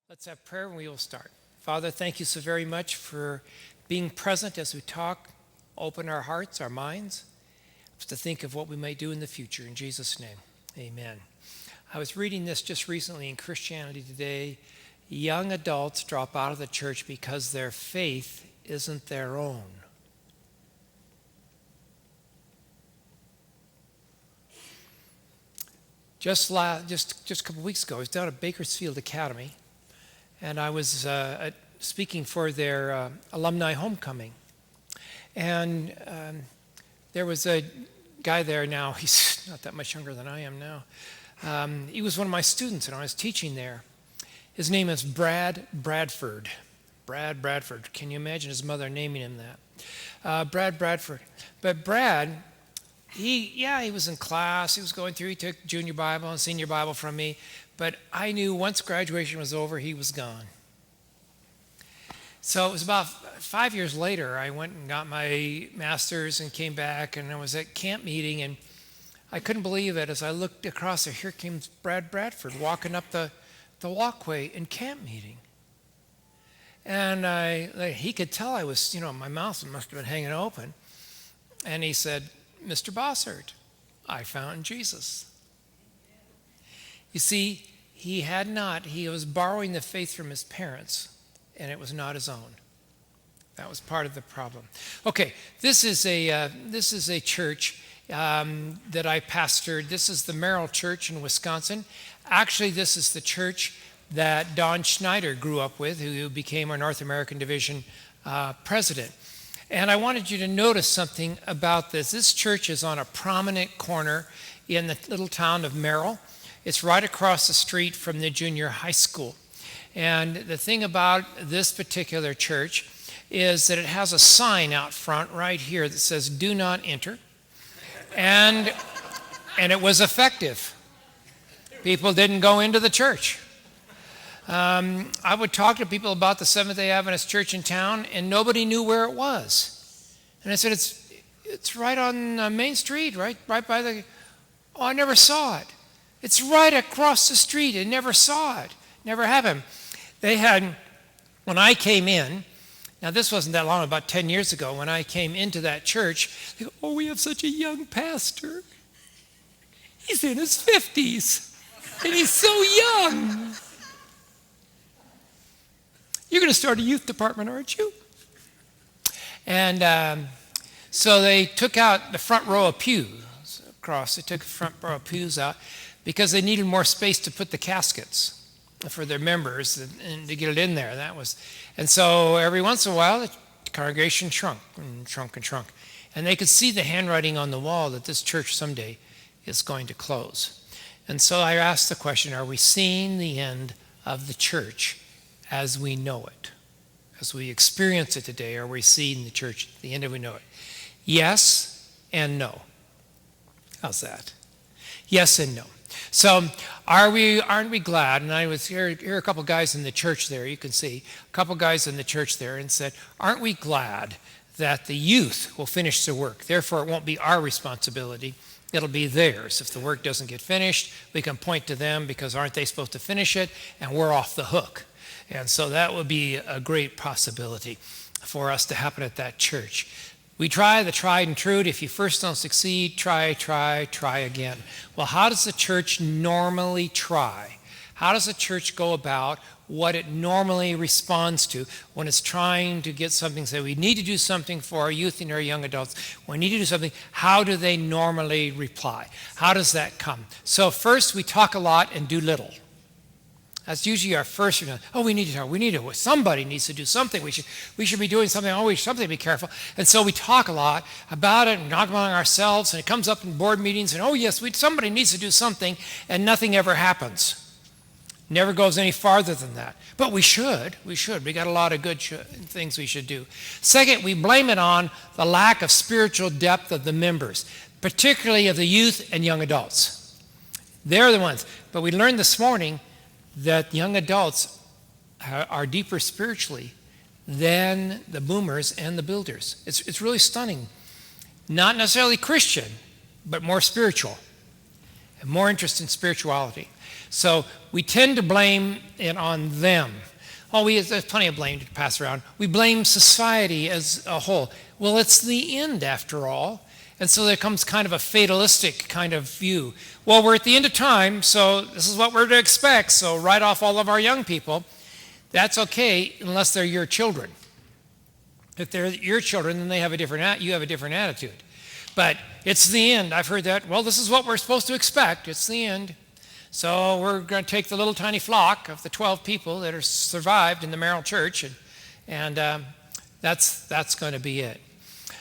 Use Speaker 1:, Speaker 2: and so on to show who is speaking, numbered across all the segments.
Speaker 1: Let's have prayer and we will start. Father, thank you so very much for being present as we talk. Open our hearts, our minds, to think of what we may do in the future. In Jesus' name, amen. I was reading this just recently in Christianity Today. Young adults drop out of the church because their faith isn't their own. Just a couple weeks ago, I was down at Bakersfield Academy, and I was speaking for their alumni homecoming. And there was a guy there now, he's not that much younger than I am now. He was one of my students, and I was teaching there. His name is Brad Bradford. Brad Bradford. Can you imagine his mother naming him that? Brad Bradford. But Brad, he was in class. He took junior Bible and senior Bible from me. But I knew once graduation was over, he was gone. So it was about 5 years later, I went and got my master's and came back, and I was at camp meeting, and I couldn't believe it. As I looked across there, here came Brad Bradford walking up the walkway in camp meeting. And he could tell I was, my mouth must have been hanging open. And he said, "Mr. Bossert, I found Jesus." You see, he was borrowing the faith from his parents, and it was not his own. That was part of the problem. Okay, this is a church that I pastored. This is the Merrill Church in Wisconsin. Actually, this is the church that Don Schneider grew up with, who became our North American Division president. And I wanted you to notice something about this. This church is on a prominent corner in the little town of Merrill. It's right across the street from the junior high school. And the thing about this particular church is that it has a sign out front right here that says, "Do not enter." And it was effective. People didn't go into the church. I would talk to people about the Seventh-day Adventist church in town, and nobody knew where it was. And I said, it's right on Main Street, right by the... Oh, I never saw it. It's right across the street. I never saw it. Never happened. When I came in, now this wasn't that long, about 10 years ago, when I came into that church, they go, "Oh, we have such a young pastor. He's in his 50s, and he's so young. You're going to start a youth department, aren't you?" And so they took out the front row of pews across. They took the front row of pews out because they needed more space to put the caskets for their members and to get it in there. And so every once in a while, the congregation shrunk. And they could see the handwriting on the wall that this church someday is going to close. And so I asked the question, are we seeing the end of the church as we know it? As we experience it today, are we seeing the church at the end of we know it? Yes and no. How's that? Yes and no. So aren't we glad? And I was here a couple guys in the church there, you can see, a couple guys in the church there, and said, aren't we glad that the youth will finish their work? Therefore, it won't be our responsibility. It'll be theirs. If the work doesn't get finished, we can point to them because aren't they supposed to finish it? And we're off the hook. And so that would be a great possibility for us to happen at that church. We try the tried and true. If you first don't succeed, try again. Well, how does the church normally try? How does the church go about what it normally responds to when it's trying to get something? Say, we need to do something for our youth and our young adults. We need to do something. How do they normally reply? How does that come? So first, we talk a lot and do little. That's usually our first. We need to talk. Somebody needs to do something. We should be doing something. Something. Be careful. And so we talk a lot about it and talk among ourselves. And it comes up in board meetings. And somebody needs to do something. And nothing ever happens. Never goes any farther than that. But we should. We got a lot of good things we should do. Second, we blame it on the lack of spiritual depth of the members, particularly of the youth and young adults. They're the ones. But we learned this morning that young adults are deeper spiritually than the boomers and the builders. It's really stunning. Not necessarily Christian, but more spiritual. more interest in spirituality. So we tend to blame it on them. There's plenty of blame to pass around. We blame society as a whole. Well, it's the end after all. And so there comes kind of a fatalistic kind of view. Well, we're at the end of time, so this is what we're to expect, so write off all of our young people. That's okay unless they're your children. If they're your children, then you have a different attitude. But it's the end. I've heard that, well, this is what we're supposed to expect. It's the end. So we're going to take the little tiny flock of the 12 people that are survived in the Merrill Church, and that's going to be it.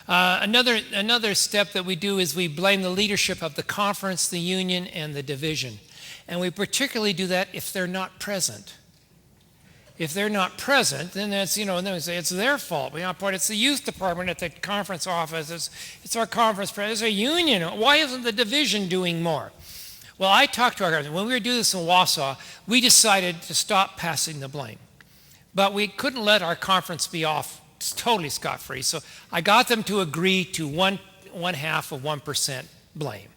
Speaker 1: Another step that we do is we blame the leadership of the conference, the union, and the division. And we particularly do that if they're not present. If they're not present, then that's, and then we say it's their fault. It's the youth department at the conference office. It's our conference president. It's a union. Why isn't the division doing more? Well, I talked to our government. When we were doing this in Wausau, we decided to stop passing the blame. But we couldn't let our conference be off totally scot-free. So I got them to agree to one half of 1% blame.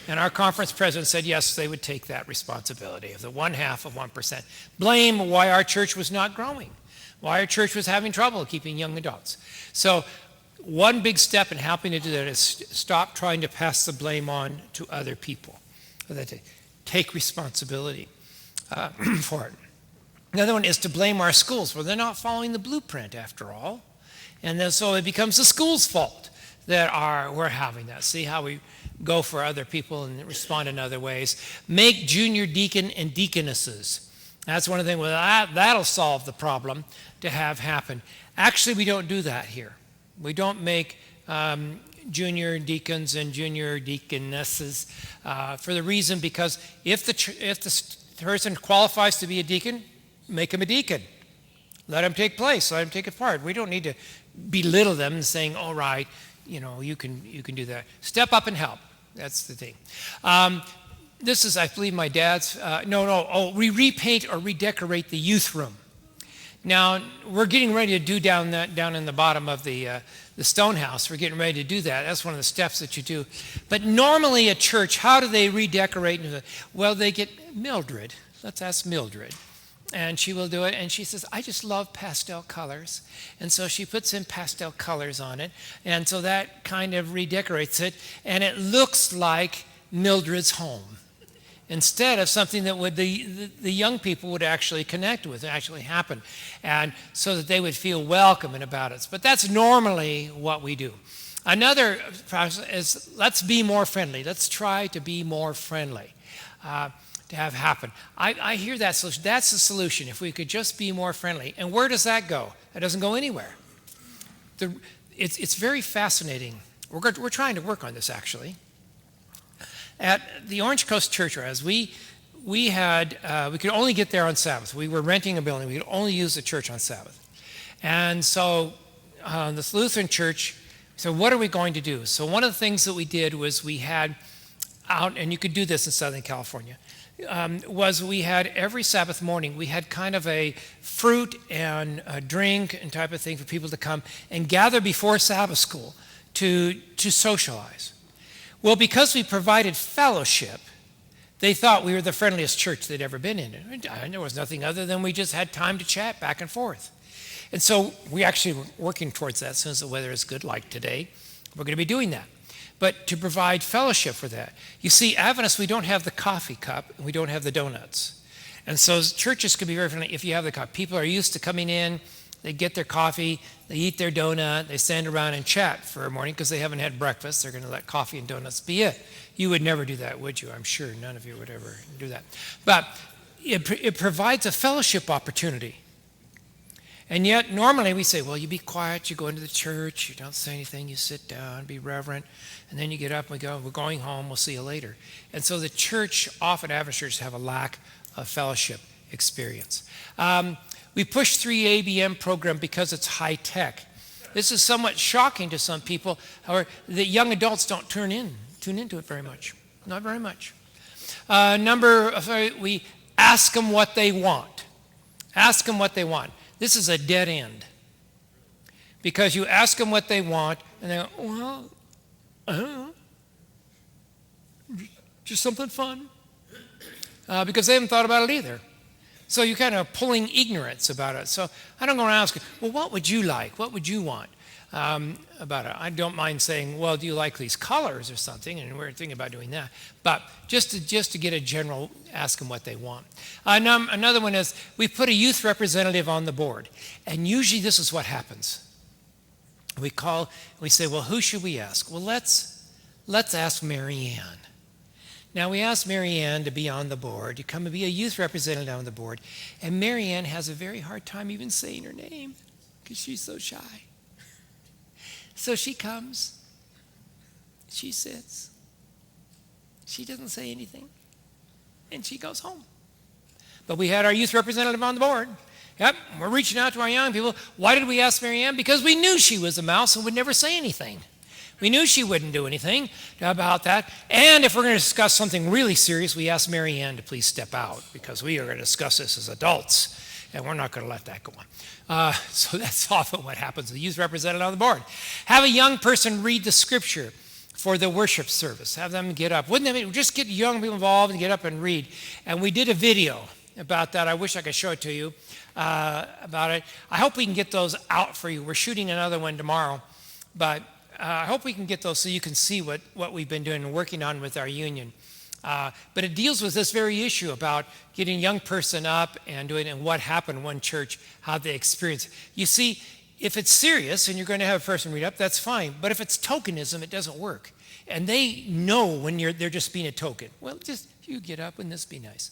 Speaker 1: And our conference president said yes, they would take that responsibility of the 1/2 of 1%. Blame why our church was not growing, why our church was having trouble keeping young adults. So one big step in helping to do that is stop trying to pass the blame on to other people. Take responsibility for it. Another one is to blame our schools. Well, they're not following the blueprint after all. And then so it becomes the school's fault that we're having that. See how we go for other people and respond in other ways. Make junior deacon and deaconesses. That's one of the things, that'll solve the problem to have happen. Actually, we don't do that here. We don't make junior deacons and junior deaconesses for the reason because if the person qualifies to be a deacon, make him a deacon. Let him take place. Let him take a part. We don't need to belittle them and saying, all right, you can do that. Step up and help. That's the thing. This is, I believe, my dad's. We repaint or redecorate the youth room. Now, we're getting ready to do down in the bottom of the stone house. We're getting ready to do that. That's one of the steps that you do. But normally at church, how do they redecorate? Well, they get Mildred. Let's ask Mildred. And she will do it. And she says, I just love pastel colors. And so she puts in pastel colors on it. And so that kind of redecorates it. And it looks like Mildred's home, instead of something that the young people would actually connect with, actually happen, and so that they would feel welcome and about it. But that's normally what we do. Another process is let's be more friendly. Let's try to be more friendly to have happen. I hear that solution. That's the solution. If we could just be more friendly. And where does that go? It doesn't go anywhere. It's very fascinating. We're trying to work on this actually. At the Orange Coast Church, as we could only get there on Sabbath. We were renting a building. We could only use the church on Sabbath. And so this Lutheran church, so what are we going to do? So one of the things that we did was we had out, and you could do this in Southern California, was we had every Sabbath morning, we had kind of a fruit and a drink and type of thing for people to come and gather before Sabbath school to socialize. Well, because we provided fellowship, they thought we were the friendliest church they'd ever been in. And there was nothing other than we just had time to chat back and forth. And so we actually were working towards that as soon as the weather is good like today. We're going to be doing that. But to provide fellowship for that. You see, Adventists, we don't have the coffee cup and we don't have the donuts. And so churches can be very friendly if you have the cup. People are used to coming in, they get their coffee, they eat their donut, they stand around and chat for a morning because they haven't had breakfast. They're going to let coffee and donuts be it. You would never do that, would you? I'm sure none of you would ever do that. But it provides a fellowship opportunity. And yet, normally we say, well, you be quiet, you go into the church, you don't say anything, you sit down, be reverent, and then you get up and we go, we're going home, we'll see you later. And so the church, often Adventist churches have a lack of fellowship experience. We push 3 ABM program because it's high tech. This is somewhat shocking to some people. However, the young adults don't tune into it very much. Not very much. We ask them what they want. Ask them what they want. This is a dead end. Because you ask them what they want, and they go, well, I don't know. Just something fun. because they haven't thought about it either. So you're kind of pulling ignorance about it. So I don't go around asking, well, what would you like? What would you want about it? I don't mind saying, well, do you like these colors or something? And we're thinking about doing that. But just to get a general, ask them what they want. Another one is we put a youth representative on the board. And usually this is what happens. We say, well, who should we ask? Well, let's ask Mary Ann. Now, we asked Mary Ann to be on the board, to come and be a youth representative on the board. And Mary Ann has a very hard time even saying her name because she's so shy. So she comes, she sits, she doesn't say anything, and she goes home. But we had our youth representative on the board. Yep, we're reaching out to our young people. Why did we ask Mary Ann? Because we knew she was a mouse and would never say anything. We knew she wouldn't do anything about that. And if we're going to discuss something really serious, we asked Mary Ann to please step out because we are going to discuss this as adults, and we're not going to let that go on. So that's often what happens. The youth representative on the board. Have a young person read the scripture for the worship service. Have them get up. Wouldn't they just get young people involved and get up and read? And we did a video about that. I wish I could show it to you about it. I hope we can get those out for you. We're shooting another one tomorrow, but I hope we can get those so you can see what we've been doing and working on with our union. But it deals with this very issue about getting a young person up and doing and what happened in one church, how they experience it. You see, if it's serious and you're going to have a person read up, that's fine. But if it's tokenism, it doesn't work. And they know when they're just being a token. Well, just you get up, wouldn't this be nice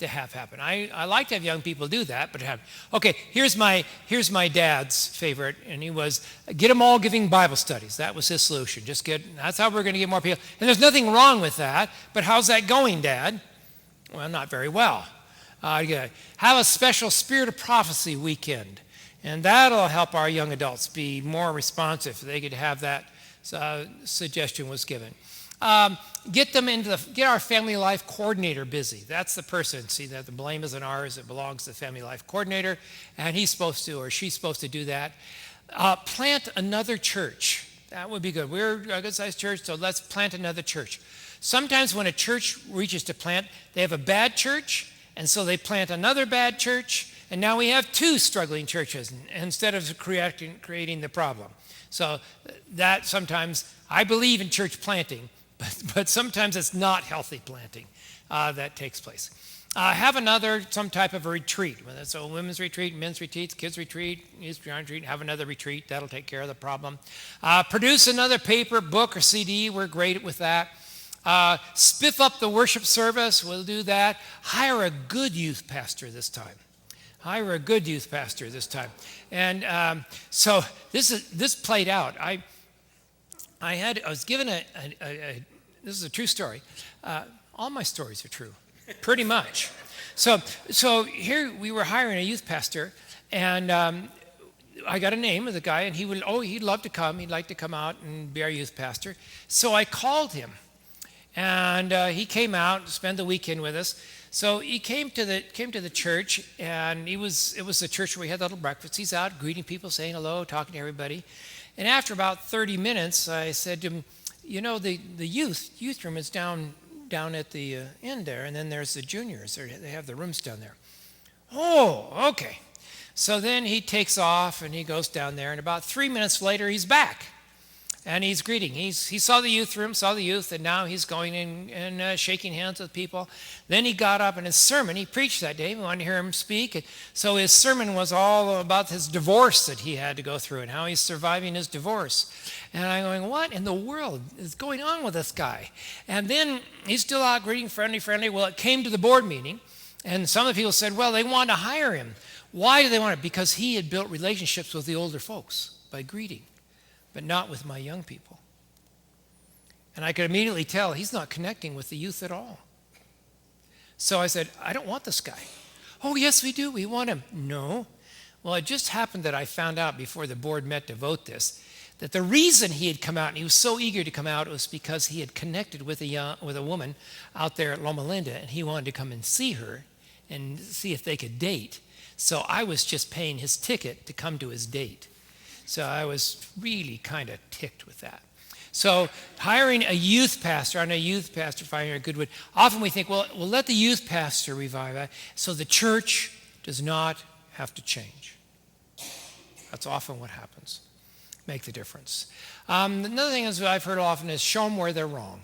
Speaker 1: to have happen? I like to have young people do that, but okay, here's my dad's favorite, and he was get them all giving Bible studies. That was his solution. That's how we're going to get more people. And there's nothing wrong with that, but how's that going, Dad? Well, not very well. Have a special Spirit of Prophecy weekend, and that'll help our young adults be more responsive. They could have that suggestion was given. Get our family life coordinator busy. That's the person. See that the blame isn't ours. It belongs to the family life coordinator, and he's supposed to or she's supposed to do that. Plant another church. That would be good. We're a good-sized church, so let's plant another church. Sometimes when a church reaches to plant, they have a bad church, and so they plant another bad church, and now we have two struggling churches instead of creating the problem. So that sometimes, I believe in church planting, but sometimes it's not healthy planting that takes place. Have some type of a retreat, whether it's a women's retreat, men's retreats, kids retreat, youth retreat, have another retreat. That'll take care of the problem. Produce another paper, book, or CD. We're great with that. Spiff up the worship service. We'll do that. Hire a good youth pastor this time. And so this played out. I was given this is a true story. All my stories are true, pretty much. So here we were hiring a youth pastor, and I got a name of the guy, and he'd love to come. He'd like to come out and be our youth pastor. So I called him, and he came out and spent the weekend with us. So he came to the church, and it was the church where we had the little breakfast. He's out greeting people, saying hello, talking to everybody. And after about 30 minutes, I said to him, the youth room is down at the end there, and then there's the juniors. They have the rooms down there. Oh, okay. So then he takes off, and he goes down there, and about 3 minutes later, he's back. And he's greeting. He saw the youth room, saw the youth, and now he's going in and shaking hands with people. Then he got up in his sermon. He preached that day. We wanted to hear him speak. And so his sermon was all about his divorce that he had to go through and how he's surviving his divorce. And I'm going, what in the world is going on with this guy? And then he's still out greeting, friendly. Well, it came to the board meeting, and some of the people said, well, they wanted to hire him. Why do they want it? Because he had built relationships with the older folks by greeting, but not with my young people. And I could immediately tell he's not connecting with the youth at all. So I said, I don't want this guy. Oh, yes, we do. We want him. No. Well, it just happened that I found out before the board met to vote this, that the reason he had come out, and he was so eager to come out, was because he had connected with a woman out there at Loma Linda, and he wanted to come and see her and see if they could date. So I was just paying his ticket to come to his date. So I was really kind of ticked with that. So hiring a youth pastor, on a youth pastor, finding a good one. Often we think, well, we'll let the youth pastor revive that so the church does not have to change. That's often what happens. Make the difference. Another thing is I've heard often is show them where they're wrong.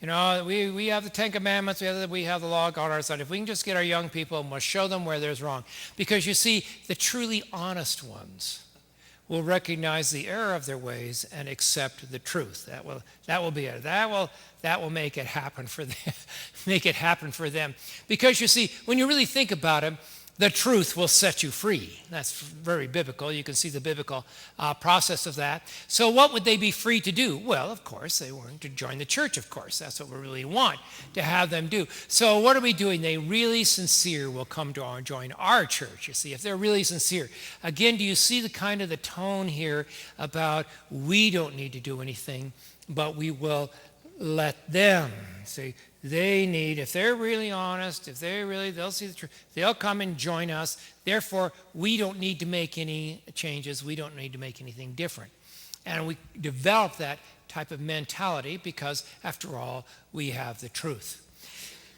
Speaker 1: You know, we have the Ten Commandments, we have the law of God on our side. If we can just get our young people and we'll show them where there's wrong. Because you see, the truly honest ones will recognize the error of their ways and accept the truth. That will be it. That will make it happen for them. Make it happen for them. Because you see, when you really think about it, the truth will set you free. That's very biblical. You can see the biblical process of that. So what would they be free to do? Well, of course, they weren't to join the church, of course. That's what we really want to have them do. So what are we doing? They really sincere will come to join our church, you see, if they're really sincere. Again, do you see the kind of the tone here about we don't need to do anything, but we will let them. See, they need, if they're really honest, they'll see the truth, they'll come and join us. Therefore, we don't need to make any changes. We don't need to make anything different. And we develop that type of mentality because, after all, we have the truth.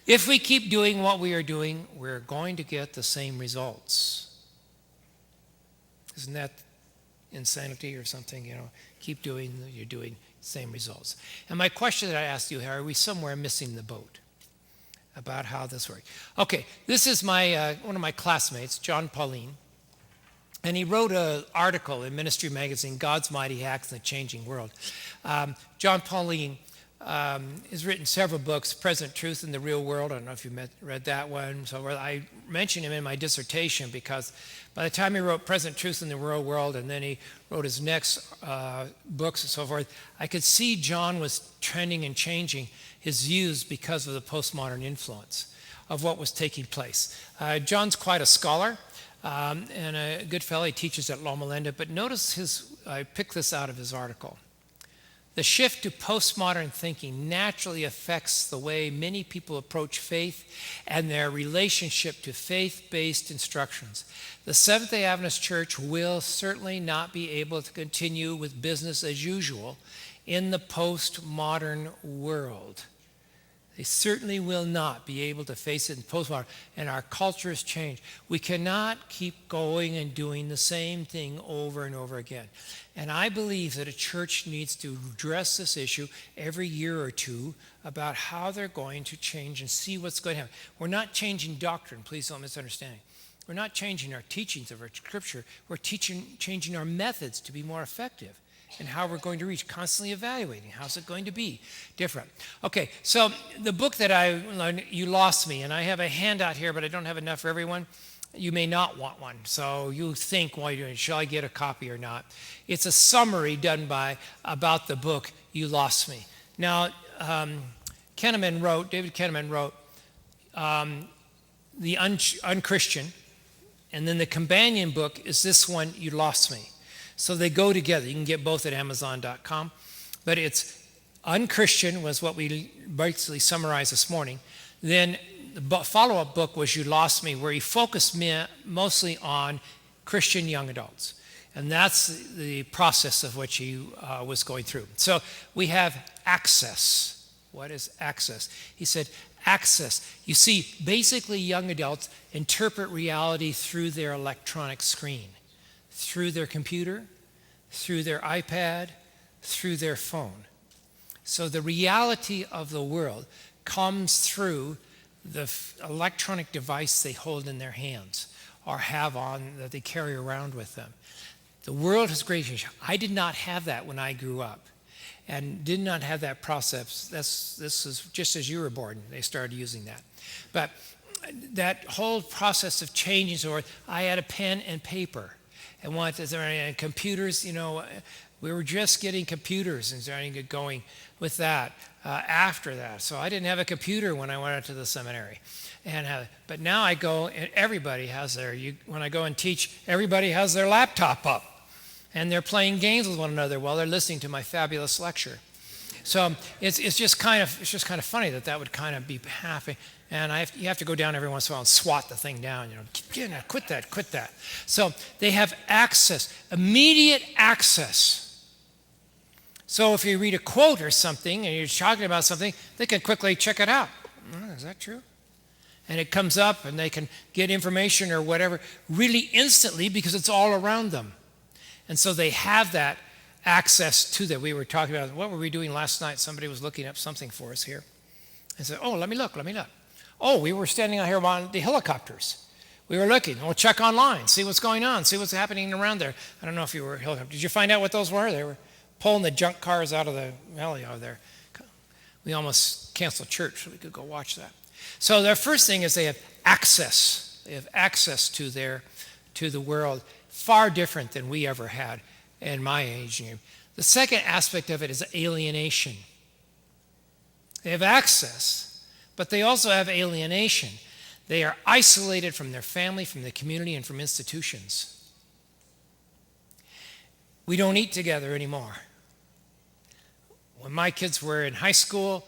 Speaker 1: If we keep doing what we are doing, we're going to get the same results. Isn't that insanity or something? You know, keep doing, you're doing same results. And my question that I asked you here, are we somewhere missing the boat about how this works? Okay, this is my one of my classmates, John Pauline, and he wrote an article in Ministry Magazine, God's Mighty Hacks in the Changing World. John Pauline has written several books, Present Truth in the Real World. I don't know if you read that one. So I mentioned him in my dissertation because by the time he wrote Present Truth in the Real World and then he wrote his next books and so forth, I could see John was trending and changing his views because of the postmodern influence of what was taking place. John's quite a scholar and a good fellow. He teaches at Loma Linda. But notice I picked this out of his article. The shift to postmodern thinking naturally affects the way many people approach faith and their relationship to faith-based instructions. The Seventh-day Adventist Church will certainly not be able to continue with business as usual in the postmodern world. They certainly will not be able to face it in postmodern, and our culture has changed. We cannot keep going and doing the same thing over and over again. And I believe that a church needs to address this issue every year or two about how they're going to change and see what's going to happen. We're not changing doctrine, please don't misunderstand me. We're not changing our teachings of our scripture. We're changing our methods to be more effective and how we're going to reach, constantly evaluating. How's it going to be different? Okay, so the book that I learned, You Lost Me, and I have a handout here, but I don't have enough for everyone. You may not want one, so you think while you're doing it, shall I get a copy or not? It's a summary done about the book, You Lost Me. Now, David Kenneman wrote The Unchristian, and then the companion book is this one, You Lost Me. So they go together. You can get both at Amazon.com. But it's Unchristian was what we basically summarized this morning. Then the follow-up book was You Lost Me, where he focused mostly on Christian young adults. And that's the process of which he was going through. So we have access. What is access? He said, access. You see, basically young adults interpret reality through their electronic screen, through their computer, through their iPad, through their phone. So the reality of the world comes through the electronic device they hold in their hands or have on that they carry around with them. The world has great change. I did not have that when I grew up and did not have that process. This is just as you were born, they started using that. But that whole process of changing, so I had a pen and paper. And computers, we were just getting computers and starting to get going with that after that. So I didn't have a computer when I went out to the seminary. But now I go, and everybody has when I go and teach, everybody has their laptop up. And they're playing games with one another while they're listening to my fabulous lecture. So it's just kind of funny that would kind of be happening. And you have to go down every once in a while and swat the thing down. Quit that. So they have access, immediate access So if you read a quote or something and you're talking about something, they can quickly check it out. Is that true? And it comes up and they can get information or whatever really instantly because it's all around them. And so they have that access to that. We were talking about, what were we doing last night? Somebody was looking up something for us here. I said, oh, let me look. Oh, we were standing out here on the helicopters. We were looking. We'll check online, see what's going on, see what's happening around there. I don't know if you were helicopters. Did you find out what those were? They were pulling the junk cars out of the valley out there. We almost canceled church so we could go watch that. So their first thing is they have access. They have access to the world, far different than we ever had in my age. The second aspect of it is alienation. They have access, but they also have alienation. They are isolated from their family, from the community, and from institutions. We don't eat together anymore. When my kids were in high school,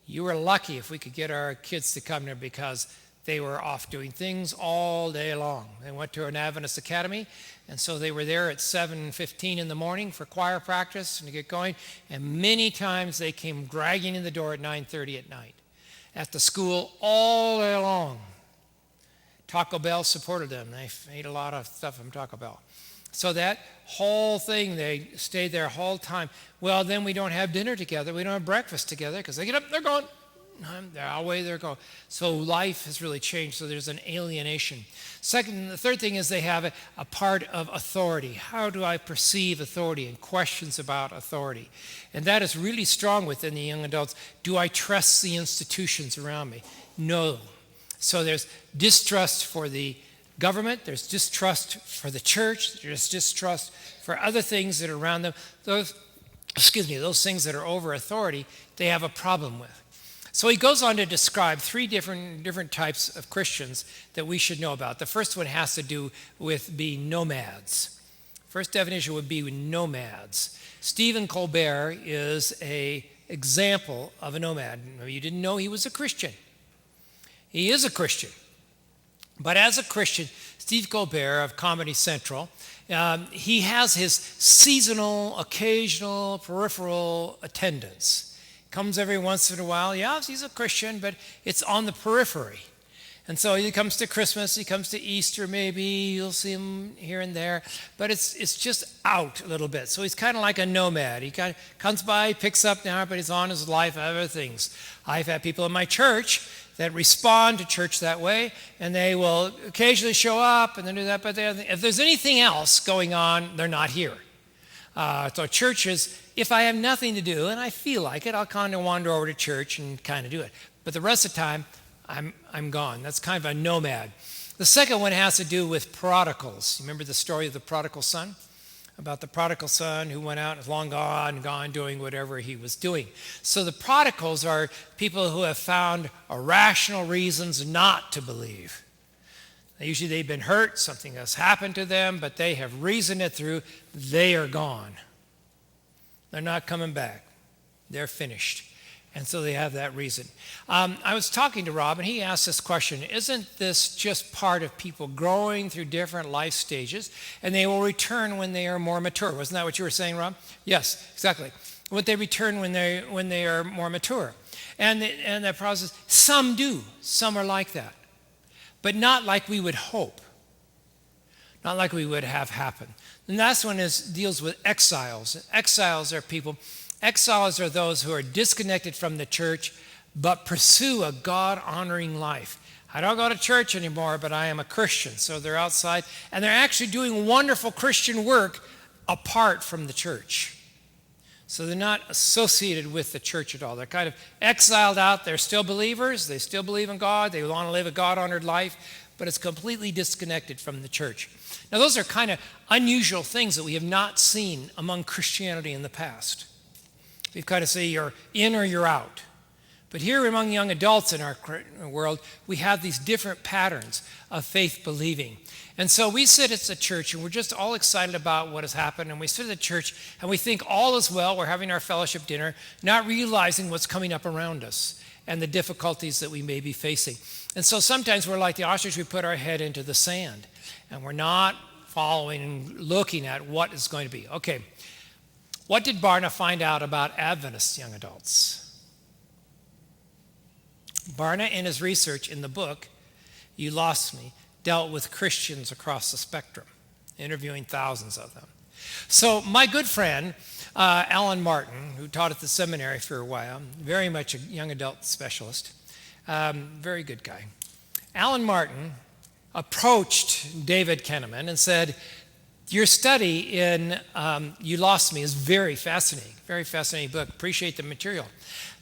Speaker 1: you were lucky if we could get our kids to come there because they were off doing things all day long. They went to an Adventist academy, and so they were there at 7:15 in the morning for choir practice and to get going. And many times they came dragging in the door at 9:30 at night. At the school all day long. Taco Bell supported them. They ate a lot of stuff from Taco Bell. So that whole thing, they stayed there whole time. Well, then we don't have dinner together. We don't have breakfast together because they get up, they're gone. They're away, they're gone. So life has really changed. So there's an alienation. The third thing is they have a part of authority. How do I perceive authority and questions about authority? And that is really strong within the young adults. Do I trust the institutions around me? No. So there's distrust for the government, there's distrust for the church, there's distrust for other things that are around them. Those things that are over authority, they have a problem with. So he goes on to describe three different types of Christians that we should know about. The first one has to do with being nomads. First definition would be nomads. Stephen Colbert is an example of a nomad. You didn't know he was a Christian. He is a Christian. But as a Christian, Steve Colbert of Comedy Central, he has his seasonal, occasional, peripheral attendance. Comes every once in a while. Yeah, he's a Christian, but it's on the periphery. And so he comes to Christmas, he comes to Easter maybe, you'll see him here and there, but it's just out a little bit. So he's kind of like a nomad. He kind of comes by, picks up now, but he's on his life, other things. I've had people in my church that respond to church that way, and they will occasionally show up and then do that, but if there's anything else going on, they're not here. So church is, if I have nothing to do and I feel like it, I'll kind of wander over to church and kind of do it. But the rest of the time, I'm gone. That's kind of a nomad. The second one has to do with prodigals. You remember the story of the prodigal son? About the prodigal son who went out and is long gone doing whatever he was doing. So the prodigals are people who have found irrational reasons not to believe. Usually they've been hurt, something has happened to them, but they have reasoned it through. They are gone. They're not coming back. They're finished. And so they have that reason. I was talking to Rob, and he asked this question, isn't this just part of people growing through different life stages, and they will return when they are more mature? Wasn't that what you were saying, Rob? Yes, exactly. Would they return when they are more mature? And that process, some do. Some are like that. But not like we would hope. Not like we would have happen. The last one deals with exiles. Exiles are are those who are disconnected from the church but pursue a God-honoring life. I don't go to church anymore, but I am a Christian. So they're outside, and they're actually doing wonderful Christian work apart from the church. So they're not associated with the church at all. They're kind of exiled out. They're still believers. They still believe in God. They want to live a God-honored life, but it's completely disconnected from the church. Now, those are kind of unusual things that we have not seen among Christianity in the past. We kind of say you're in or you're out. But here among young adults in our world, we have these different patterns of faith believing. And so we sit at the church and we're just all excited about what has happened. And we sit at the church and we think all is well. We're having our fellowship dinner, not realizing what's coming up around us and the difficulties that we may be facing. And so sometimes we're like the ostrich, we put our head into the sand. And we're not following and looking at what is going to be. Okay, What did Barna find out about Adventist young adults? Barna, in his research in the book, You Lost Me, dealt with Christians across the spectrum, interviewing thousands of them. So my good friend, Alan Martin, who taught at the seminary for a while, very much a young adult specialist, very good guy. Alan Martin approached David Kenneman and said, your study in You Lost Me is very fascinating book, appreciate the material.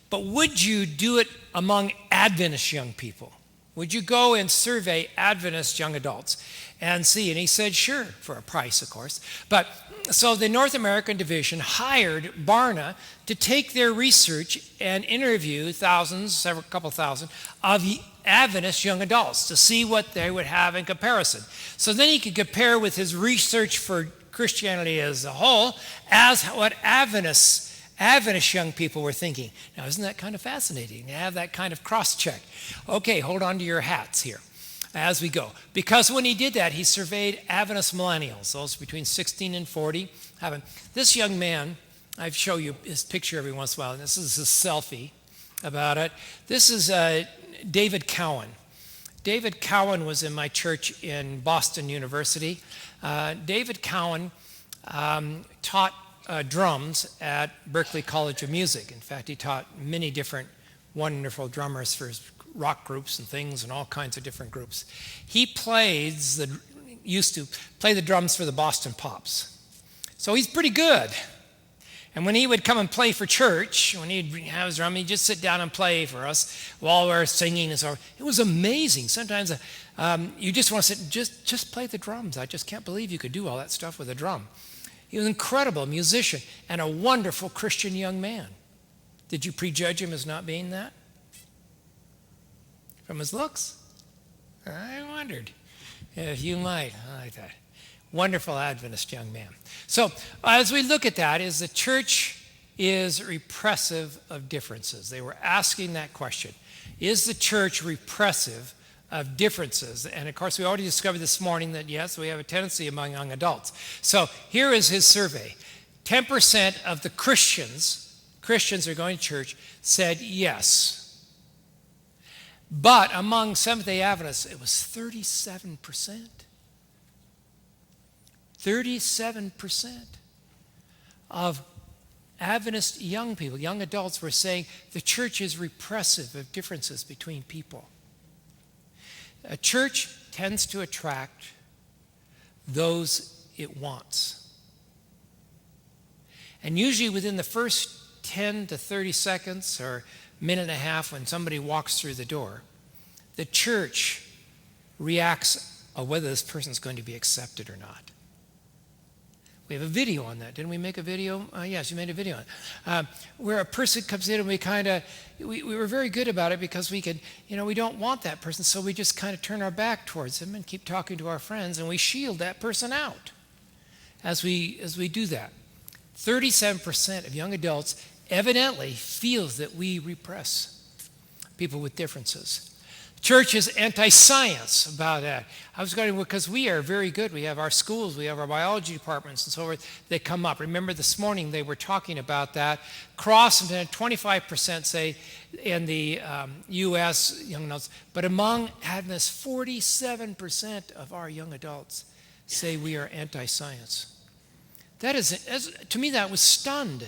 Speaker 1: But would you do it among Adventist young people? Would you go and survey Adventist young adults and see? And he said, sure, for a price, of course. But so the North American division hired Barna to take their research and interview a couple thousand of Adventist young adults to see what they would have in comparison. So then he could compare with his research for Christianity as a whole as what Adventist young people were thinking. Now, isn't that kind of fascinating to have that kind of cross-check? Okay, hold on to your hats here as we go. Because when he did that, he surveyed Adventist millennials, those between 16 and 40. This young man, I show you his picture every once in a while, and this is his selfie about it. This is David Cowan. David Cowan was in my church in Boston University. David Cowan taught drums at Berklee College of Music. In fact, he taught many different wonderful drummers for his rock groups and things and all kinds of different groups. He used to play the drums for the Boston Pops. So he's pretty good. And when he would come and play for church, when he'd have his drum, he'd just sit down and play for us while we were singing and so on. It was amazing. Sometimes you just want to sit, just play the drums. I just can't believe you could do all that stuff with a drum. He was an incredible musician and a wonderful Christian young man. Did you prejudge him as not being that? From his looks? I wondered if you might. I like that. Wonderful Adventist young man. So as we look at that, is the church is repressive of differences? They were asking that question. Is the church repressive of differences? And of course, we already discovered this morning that yes, we have a tendency among young adults. So here is his survey. 10% of the Christians who are going to church said yes. But among Seventh-day Adventists, it was 37%. 37% of Adventist young people, young adults, were saying the church is repressive of differences between people. A church tends to attract those it wants. And usually within the first 10 to 30 seconds or minute and a half when somebody walks through the door, the church reacts on whether this person's going to be accepted or not. We have a video on that. Didn't we make a video? Yes, you made a video on it. Where a person comes in and we were very good about it because we could, we don't want that person, so we just kind of turn our back towards them and keep talking to our friends, and we shield that person out as we do that. 37% of young adults evidently feels that we repress people with differences. Church is anti-science about that. I was going because we are very good. We have our schools, we have our biology departments and so forth that come up. Remember this morning they were talking about that. Cross and 25% say in the U.S. young adults, but among Adventists, 47% of our young adults say we are anti-science. That is, to me, that was stunned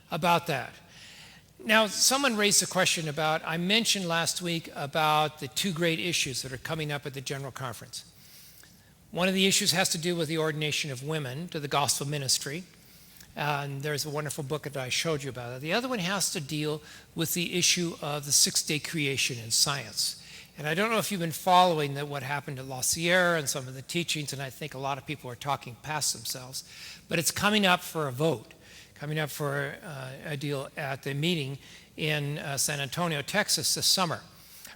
Speaker 1: about that. Now, someone raised a question about, I mentioned last week about the two great issues that are coming up at the General Conference. One of the issues has to do with the ordination of women to the gospel ministry. And there's a wonderful book that I showed you about it. The other one has to deal with the issue of the sixth-day creation in science. And I don't know if you've been following what happened at La Sierra and some of the teachings, and I think a lot of people are talking past themselves. But it's coming up for a vote. Coming up for a deal at the meeting in San Antonio, Texas this summer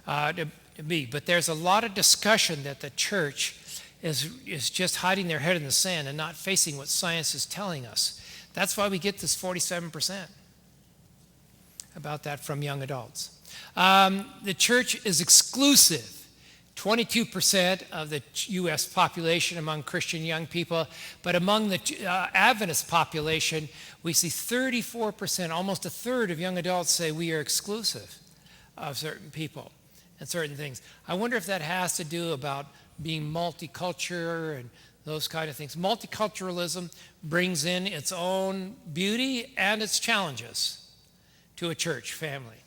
Speaker 1: to be. But there's a lot of discussion that the church is just hiding their head in the sand and not facing what science is telling us. That's why we get this 47% about that from young adults. The church is exclusive 22% of the U.S. population among Christian young people, but among the Adventist population, we see 34%, almost a third of young adults say we are exclusive of certain people and certain things. I wonder if that has to do about being multicultural and those kind of things. Multiculturalism brings in its own beauty and its challenges to a church family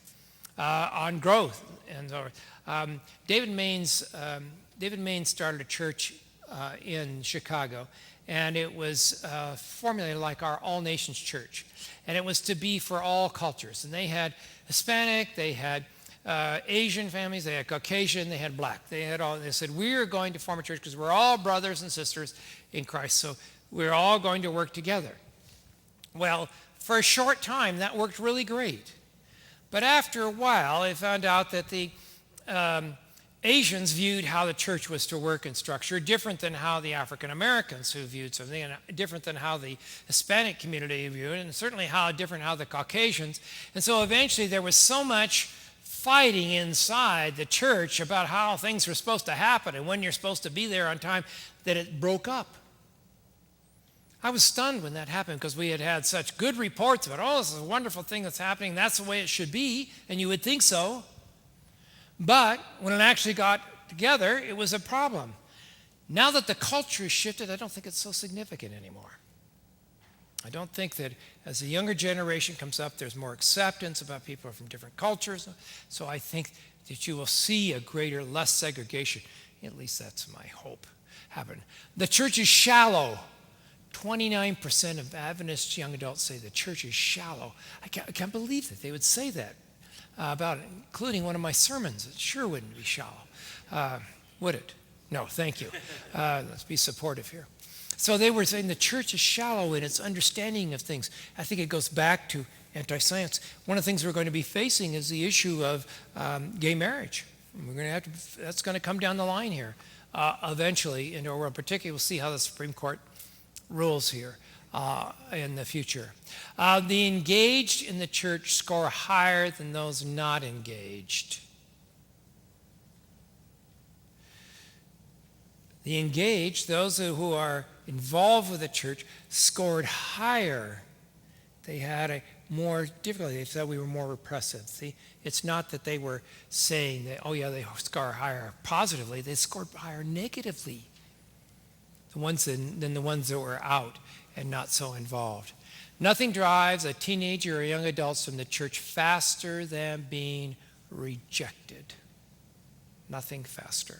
Speaker 1: on growth. And David Maines started a church in Chicago, and it was formulated like our All Nations Church, and it was to be for all cultures. And they had Hispanic, they had Asian families, they had Caucasian, they had black. They had all. They said, we are going to form a church because we're all brothers and sisters in Christ, so we're all going to work together. Well, for a short time, that worked really great. But after a while, they found out that the Asians viewed how the church was to work and structure different than how the African Americans who viewed something, and different than how the Hispanic community viewed it, and certainly different how the Caucasians. And so eventually there was so much fighting inside the church about how things were supposed to happen and when you're supposed to be there on time that it broke up. I was stunned when that happened because we had such good reports about, oh, this is a wonderful thing that's happening. That's the way it should be, and you would think so. But when it actually got together, it was a problem. Now that the culture has shifted, I don't think it's so significant anymore. I don't think that as the younger generation comes up, there's more acceptance about people from different cultures. So I think that you will see a greater, less segregation. At least that's my hope happen. The church is shallow. 29% of Adventist young adults say the church is shallow. I can't believe that they would say that about it, including one of my sermons. It sure wouldn't be shallow. Would it? No, thank you. Let's be supportive here. So they were saying the church is shallow in its understanding of things. I think it goes back to anti-science. One of the things we're going to be facing is the issue of gay marriage. We're going to that's going to come down the line here eventually in our world. Particularly, we'll see how the Supreme Court rules here in the future. The engaged in the church score higher than those not engaged. The engaged, those who are involved with the church, scored higher. They had a more difficulty. They said we were more repressive. See, it's not that they were saying that, oh yeah, they score higher positively. They scored higher negatively. Than the ones that were out and not so involved. Nothing drives a teenager or young adults from the church faster than being rejected. Nothing faster.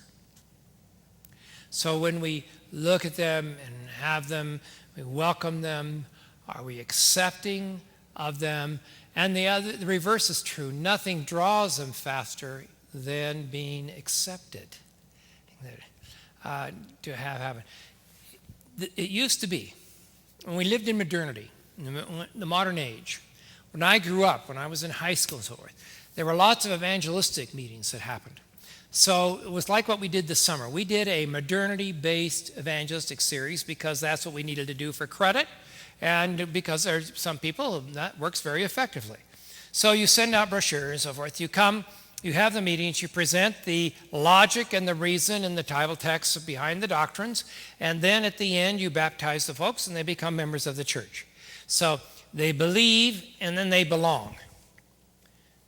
Speaker 1: So when we look at them and have them, we welcome them, are we accepting of them? And the reverse is true. Nothing draws them faster than being accepted. To have happen. It used to be, when we lived in modernity, in the modern age, when I grew up, when I was in high school and so forth, there were lots of evangelistic meetings that happened. So it was like what we did this summer. We did a modernity-based evangelistic series because that's what we needed to do for credit, and because there's some people that works very effectively. So you send out brochures and so forth. You come, you have the meetings, you present the logic and the reason and the Bible texts behind the doctrines, and then at the end you baptize the folks and they become members of the church. So they believe and then they belong.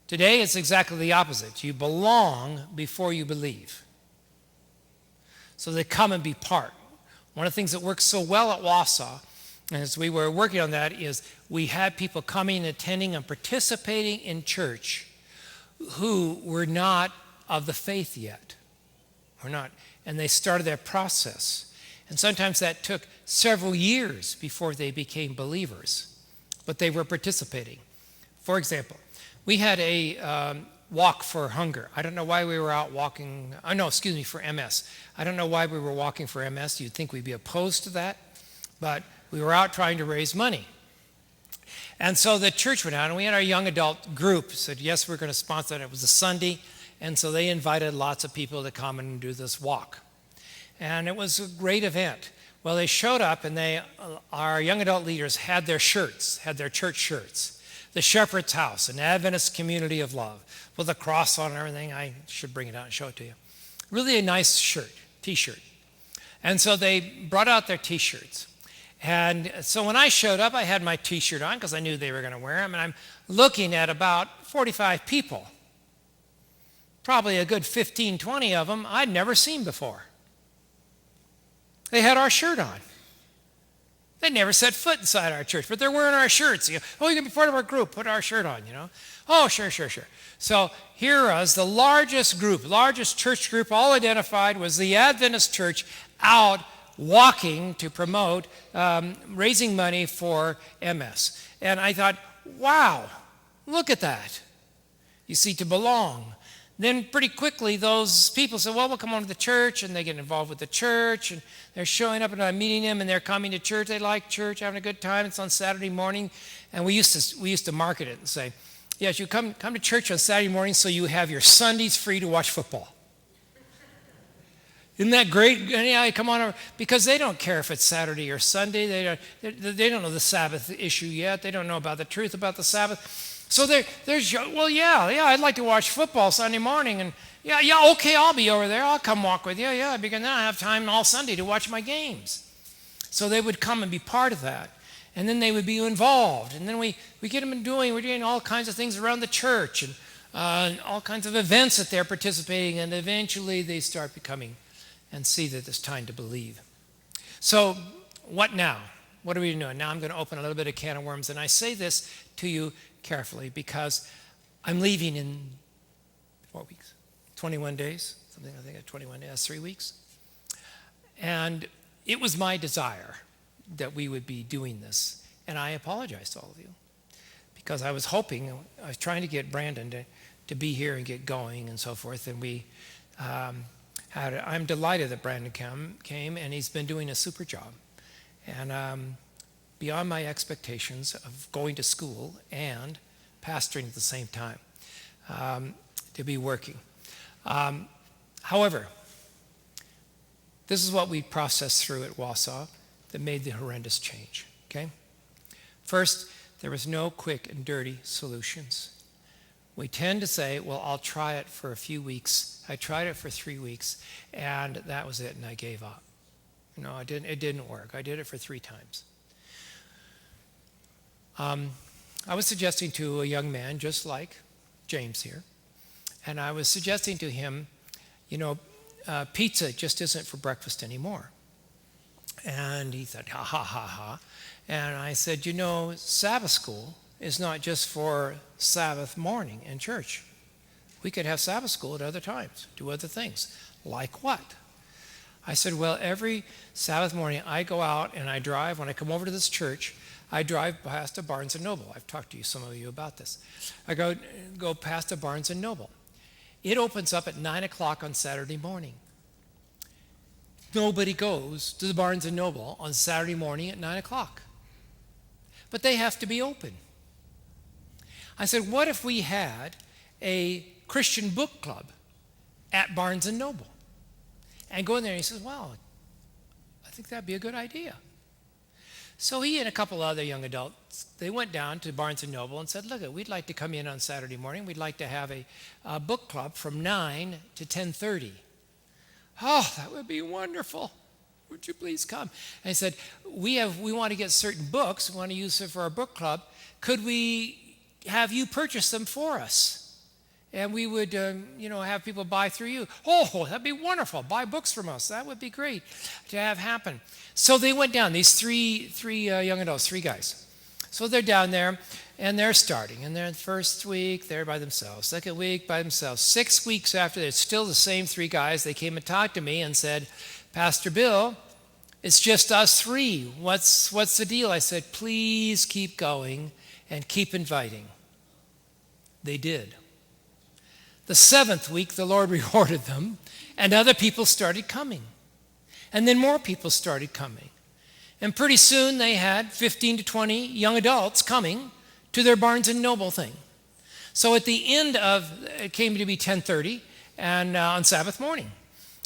Speaker 1: Today it's exactly the opposite. You belong before you believe. So they come and be part. One of the things that works so well at Wausau, as we were working on that, is we had people coming, attending, and participating in church who were not of the faith yet. Were not. And they started that process. And sometimes that took several years before they became believers. But they were participating. For example, we had a walk for hunger. I don't know why we were out walking. For MS. I don't know why we were walking for MS. You'd think we'd be opposed to that. But we were out trying to raise money. And so the church went out, and we had our young adult group said, yes, we're going to sponsor it. It was a Sunday, and so they invited lots of people to come and do this walk. And it was a great event. Well, they showed up, and our young adult leaders had their shirts, had their church shirts. The Shepherd's House, an Adventist community of love, with a cross on and everything. I should bring it out and show it to you. Really a nice shirt, T-shirt. And so they brought out their T-shirts. And so when I showed up, I had my T-shirt on because I knew they were going to wear them. And I'm looking at about 45 people. Probably a good 15, 20 of them I'd never seen before. They had our shirt on. They never set foot inside our church, but they're wearing our shirts. Oh, you can be part of our group. Put our shirt on, Oh, sure. So here was the largest group, largest church group, all identified was the Adventist church out walking to promote raising money for MS. And I thought, wow, look at that. You see, to belong. Then pretty quickly those people said, well, we'll come on to the church, and they get involved with the church, and they're showing up, and I'm meeting them, and they're coming to church. They like church, having a good time. It's on Saturday morning, and we used to market it and say, yes, you come to church on Saturday morning so you have your Sundays free to watch football. Isn't that great? Yeah, come on over. Because they don't care if it's Saturday or Sunday. They don't know the Sabbath issue yet. They don't know about the truth about the Sabbath. So well, yeah, I'd like to watch football Sunday morning. And yeah, okay, I'll be over there. I'll come walk with you. Yeah, because then I have time all Sunday to watch my games. So they would come and be part of that. And then they would be involved. And then we get them we're doing all kinds of things around the church and all kinds of events that they're participating in. And eventually they start becoming and see that it's time to believe. So what now? What are we doing? Now I'm going to open a little bit of can of worms. And I say this to you carefully because I'm leaving in 4 weeks, 21 days, something I think 21 days, that's 3 weeks. And it was my desire that we would be doing this. And I apologize to all of you because I was trying to get Brandon to be here and get going and so forth. And I'm delighted that Brandon came, and he's been doing a super job. And beyond my expectations of going to school and pastoring at the same time, to be working. However, this is what we processed through at Wausau that made the horrendous change, okay? First, there was no quick and dirty solutions. We tend to say, well, I'll try it for a few weeks. I tried it for 3 weeks, and that was it, and I gave up. No, it didn't work. I did it for 3 times. I was suggesting to a young man just like James here, and I was suggesting to him, pizza just isn't for breakfast anymore. And he said, ha, ha, ha, ha. And I said, Sabbath school is not just for Sabbath morning in church. We could have Sabbath school at other times, do other things. Like what? I said, well, every Sabbath morning I go out and I drive. When I come over to this church, I drive past a Barnes & Noble. I've talked to some of you about this. I go past a Barnes & Noble. It opens up at 9 o'clock on Saturday morning. Nobody goes to the Barnes & Noble on Saturday morning at 9 o'clock. But they have to be open. I said, what if we had a Christian book club at Barnes & Noble? And go in there and he says, well, I think that'd be a good idea. So he and a couple other young adults, they went down to Barnes & Noble and said, look, we'd like to come in on Saturday morning. We'd like to have a book club from 9 to 10:30. Oh, that would be wonderful. Would you please come? And I said, we want to get certain books. We want to use them for our book club. Could we have you purchase them for us? And we would, have people buy through you. Oh, that'd be wonderful. Buy books from us. That would be great to have happen. So they went down, these three young adults, 3 guys. So they're down there, and they're starting. And they're the first week, they're by themselves. Second week, by themselves. 6 weeks after, it's still the same 3 guys. They came and talked to me and said, Pastor Bill, it's just us 3. What's the deal? I said, please keep going and keep inviting. They did. The 7th week, the Lord rewarded them, and other people started coming. And then more people started coming. And pretty soon they had 15 to 20 young adults coming to their Barnes & Noble thing. So at the end it came to be 10:30 and on Sabbath morning.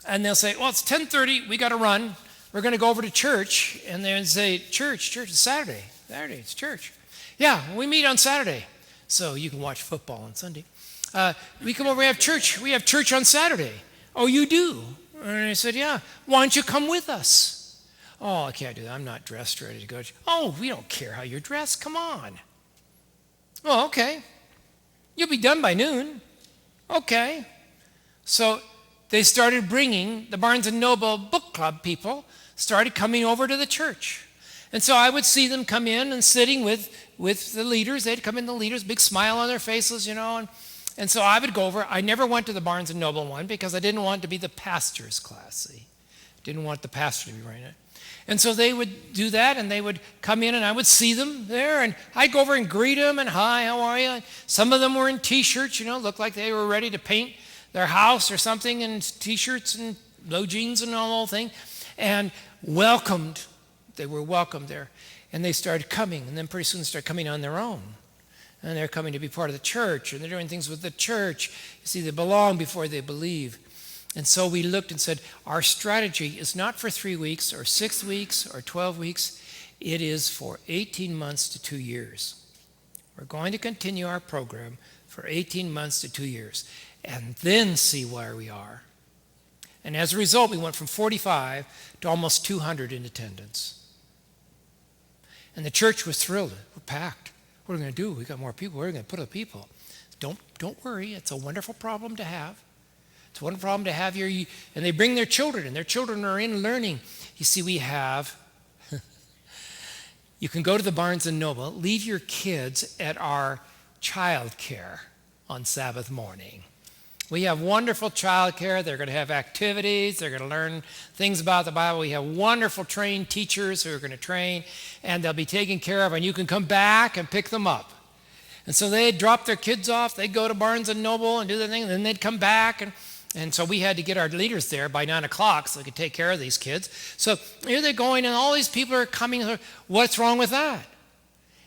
Speaker 1: And they'll say, well, it's 10:30, we got to run. We're going to go over to church. And they'll say, church, it's Saturday. Saturday, it's church. Yeah, we meet on Saturday. So you can watch football on Sunday. We come over, we have church on Saturday. Oh, you do? And I said, yeah. Why don't you come with us? Oh, I can't do that. I'm not dressed ready to go. Oh, we don't care how you're dressed. Come on. Oh, okay. You'll be done by noon. Okay. So they started bringing, the Barnes & Noble book club people started coming over to the church. And so I would see them come in and sitting with the leaders. They'd come in, the leaders, big smile on their faces, And so I would go over. I never went to the Barnes & Noble one because I didn't want to be the pastor's class. See? Didn't want the pastor to be running it. And so they would do that, and they would come in, and I would see them there, and I'd go over and greet them, and hi, how are you? And some of them were in T-shirts, looked like they were ready to paint their house or something in T-shirts and low jeans and all the whole thing, and welcomed. They were welcomed there, and they started coming, and then pretty soon they started coming on their own. And they're coming to be part of the church, and they're doing things with the church. You see, they belong before they believe. And so we looked and said, our strategy is not for 3 weeks or 6 weeks or 12 weeks. It is for 18 months to 2 years. We're going to continue our program for 18 months to 2 years and then see where we are. And as a result, we went from 45 to almost 200 in attendance. And the church was thrilled. We're packed. What are we going to do? We got more people. Where are we going to put the people? Don't worry. It's a wonderful problem to have. It's a wonderful problem to have here. And they bring their children, and their children are in learning. You see, we have, you can go to the Barnes & Noble, leave your kids at our child care on Sabbath morning. We have wonderful child care. They're going to have activities. They're going to learn things about the Bible. We have wonderful trained teachers who are going to train, and they'll be taken care of, and you can come back and pick them up. And so they'd drop their kids off. They'd go to Barnes & Noble and do their thing, and then they'd come back. And so we had to get our leaders there by 9 o'clock so they could take care of these kids. So here they're going, and all these people are coming. What's wrong with that?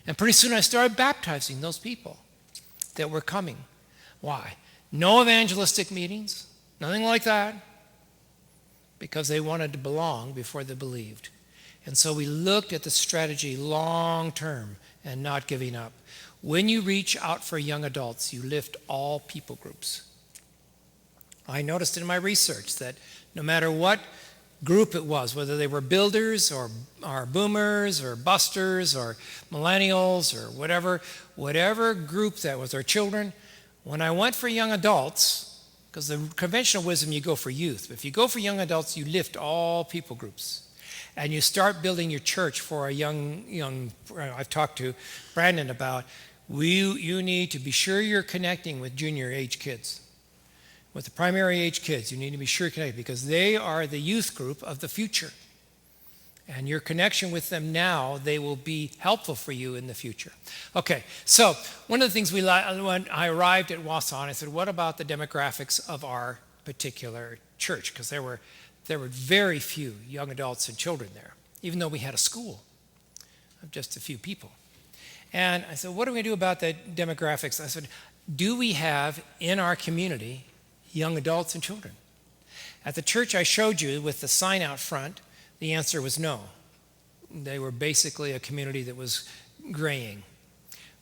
Speaker 1: And pretty soon I started baptizing those people that were coming. Why? No evangelistic meetings, nothing like that, because they wanted to belong before they believed. And so we looked at the strategy long term and not giving up. When you reach out for young adults, you lift all people groups. I noticed in my research that no matter what group it was, whether they were builders or boomers or busters or millennials or whatever group that was, or children, when I went for young adults, because the conventional wisdom, you go for youth. But if you go for young adults, you lift all people groups. And you start building your church for a young I've talked to Brandon about, you need to be sure you're connecting with junior age kids. With the primary age kids, you need to be sure you're connected because they are the youth group of the future. And your connection with them now, they will be helpful for you in the future. Okay, so one of the things when I arrived at Wausau, I said, what about the demographics of our particular church? Because there were very few young adults and children there, even though we had a school of just a few people. And I said, what are we going to do about the demographics? I said, do we have in our community young adults and children? At the church I showed you with the sign out front, the answer was no. They were basically a community that was graying.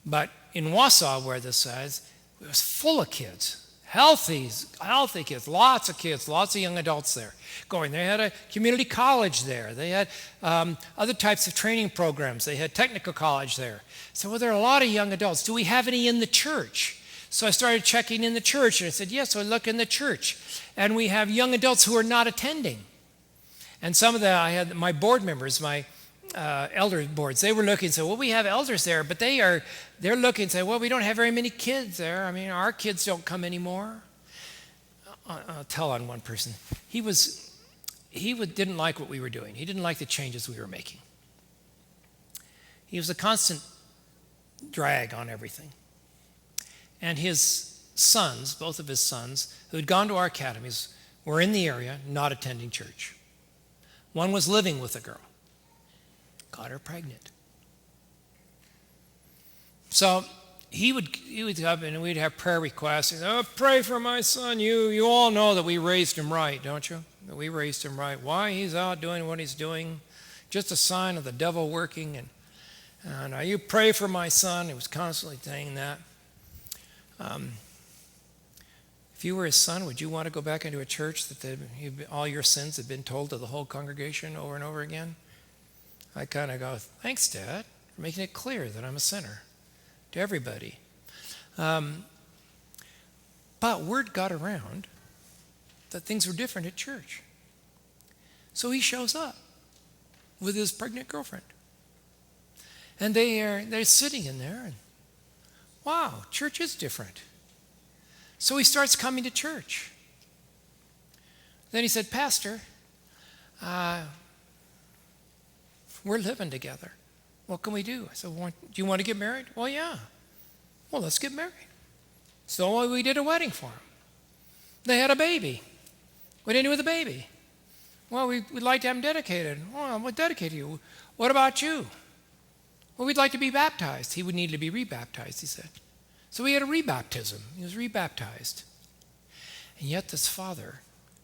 Speaker 1: But in Wausau, where this says, it was full of kids, healthy kids, lots of young adults there going. They had a community college there. They had other types of training programs. They had technical college there. So well, there are a lot of young adults. Do we have any in the church? So I started checking in the church, and I said, yes, so I look in the church. And we have young adults who are not attending. And some of I had my board members, my elder boards, they were looking and said, well, we have elders there, but they're looking and say, well, we don't have very many kids there. I mean, our kids don't come anymore. I'll tell on one person. He didn't like what we were doing. He didn't like the changes we were making. He was a constant drag on everything. And his sons, both of his sons, who had gone to our academies, were in the area not attending church. One was living with a girl, got her pregnant. So he would come and we'd have prayer requests. He'd, pray for my son. You all know that we raised him right, don't you? That we raised him right. Why he's out doing what he's doing, just a sign of the devil working. And you pray for my son. He was constantly saying that. If you were his son, would you want to go back into a church that all your sins had been told to the whole congregation over and over again? I kind of go, thanks, Dad, for making it clear that I'm a sinner to everybody. But word got around that things were different at church. So he shows up with his pregnant girlfriend. And they're sitting in there, and wow, church is different. So he starts coming to church. Then he said, Pastor, we're living together. What can we do? I said, do you want to get married? Well, yeah. Well, let's get married. So we did a wedding for him. They had a baby. What did he do with the baby? Well, we'd like to have him dedicated. Well, we'll dedicate you. What about you? Well, we'd like to be baptized. He would need to be rebaptized, he said. So we had a rebaptism. He was rebaptized. And yet this father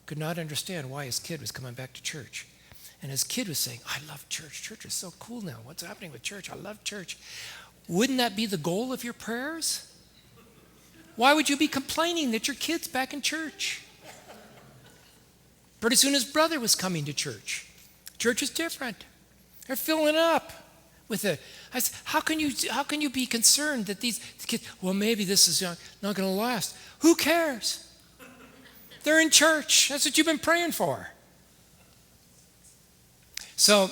Speaker 1: could not understand why his kid was coming back to church. And his kid was saying, I love church. Church is so cool now. What's happening with church? I love church. Wouldn't that be the goal of your prayers? Why would you be complaining that your kid's back in church? Pretty soon his brother was coming to church. Church is different. They're filling up with it. I said, how can you be concerned that these kids, well, maybe this is not going to last. Who cares? They're in church. That's what you've been praying for. So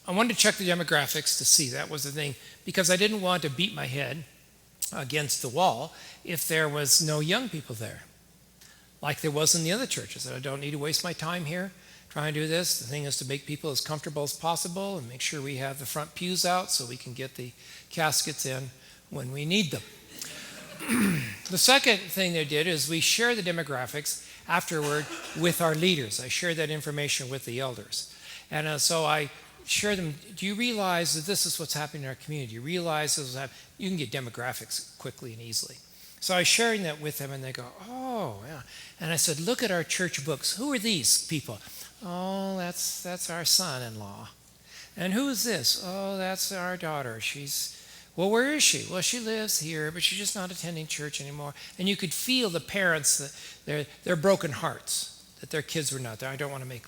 Speaker 1: I wanted to check the demographics to see. That was the thing, because I didn't want to beat my head against the wall if there was no young people there, like there was in the other churches. I don't need to waste my time here trying to do this. The thing is to make people as comfortable as possible and make sure we have the front pews out so we can get the caskets in when we need them. The second thing they did is we share the demographics afterward with our leaders. I share that information with the elders. And so I share them. Do you realize that this is what's happening in our community? Do you realize this is happening? You can get demographics quickly and easily. So I was sharing that with them, and they go, oh, yeah. And I said, look at our church books. Who are these people? Oh, that's our son-in-law. And who is this? Oh, that's our daughter. Well, where is she? Well, she lives here, but she's just not attending church anymore. And you could feel the parents, their broken hearts, that their kids were not there. I don't want to make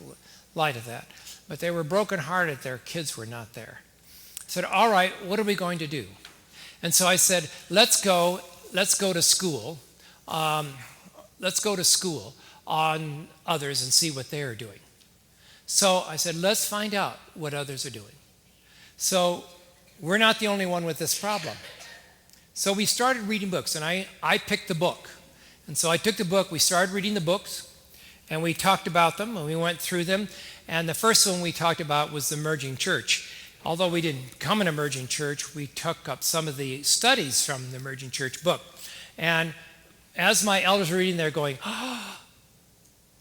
Speaker 1: light of that. But they were brokenhearted their kids were not there. I said, all right, what are we going to do? And so I said, let's go to school. Let's go to school on others and see what they are doing. So I said, let's find out what others are doing. So we're not the only one with this problem. So we started reading books, and I picked the book. And so I took the book, we started reading the books, and we talked about them, and we went through them. And the first one we talked about was the emerging church. Although we didn't become an emerging church, we took up some of the studies from the emerging church book. And as my elders were reading, they're going, oh,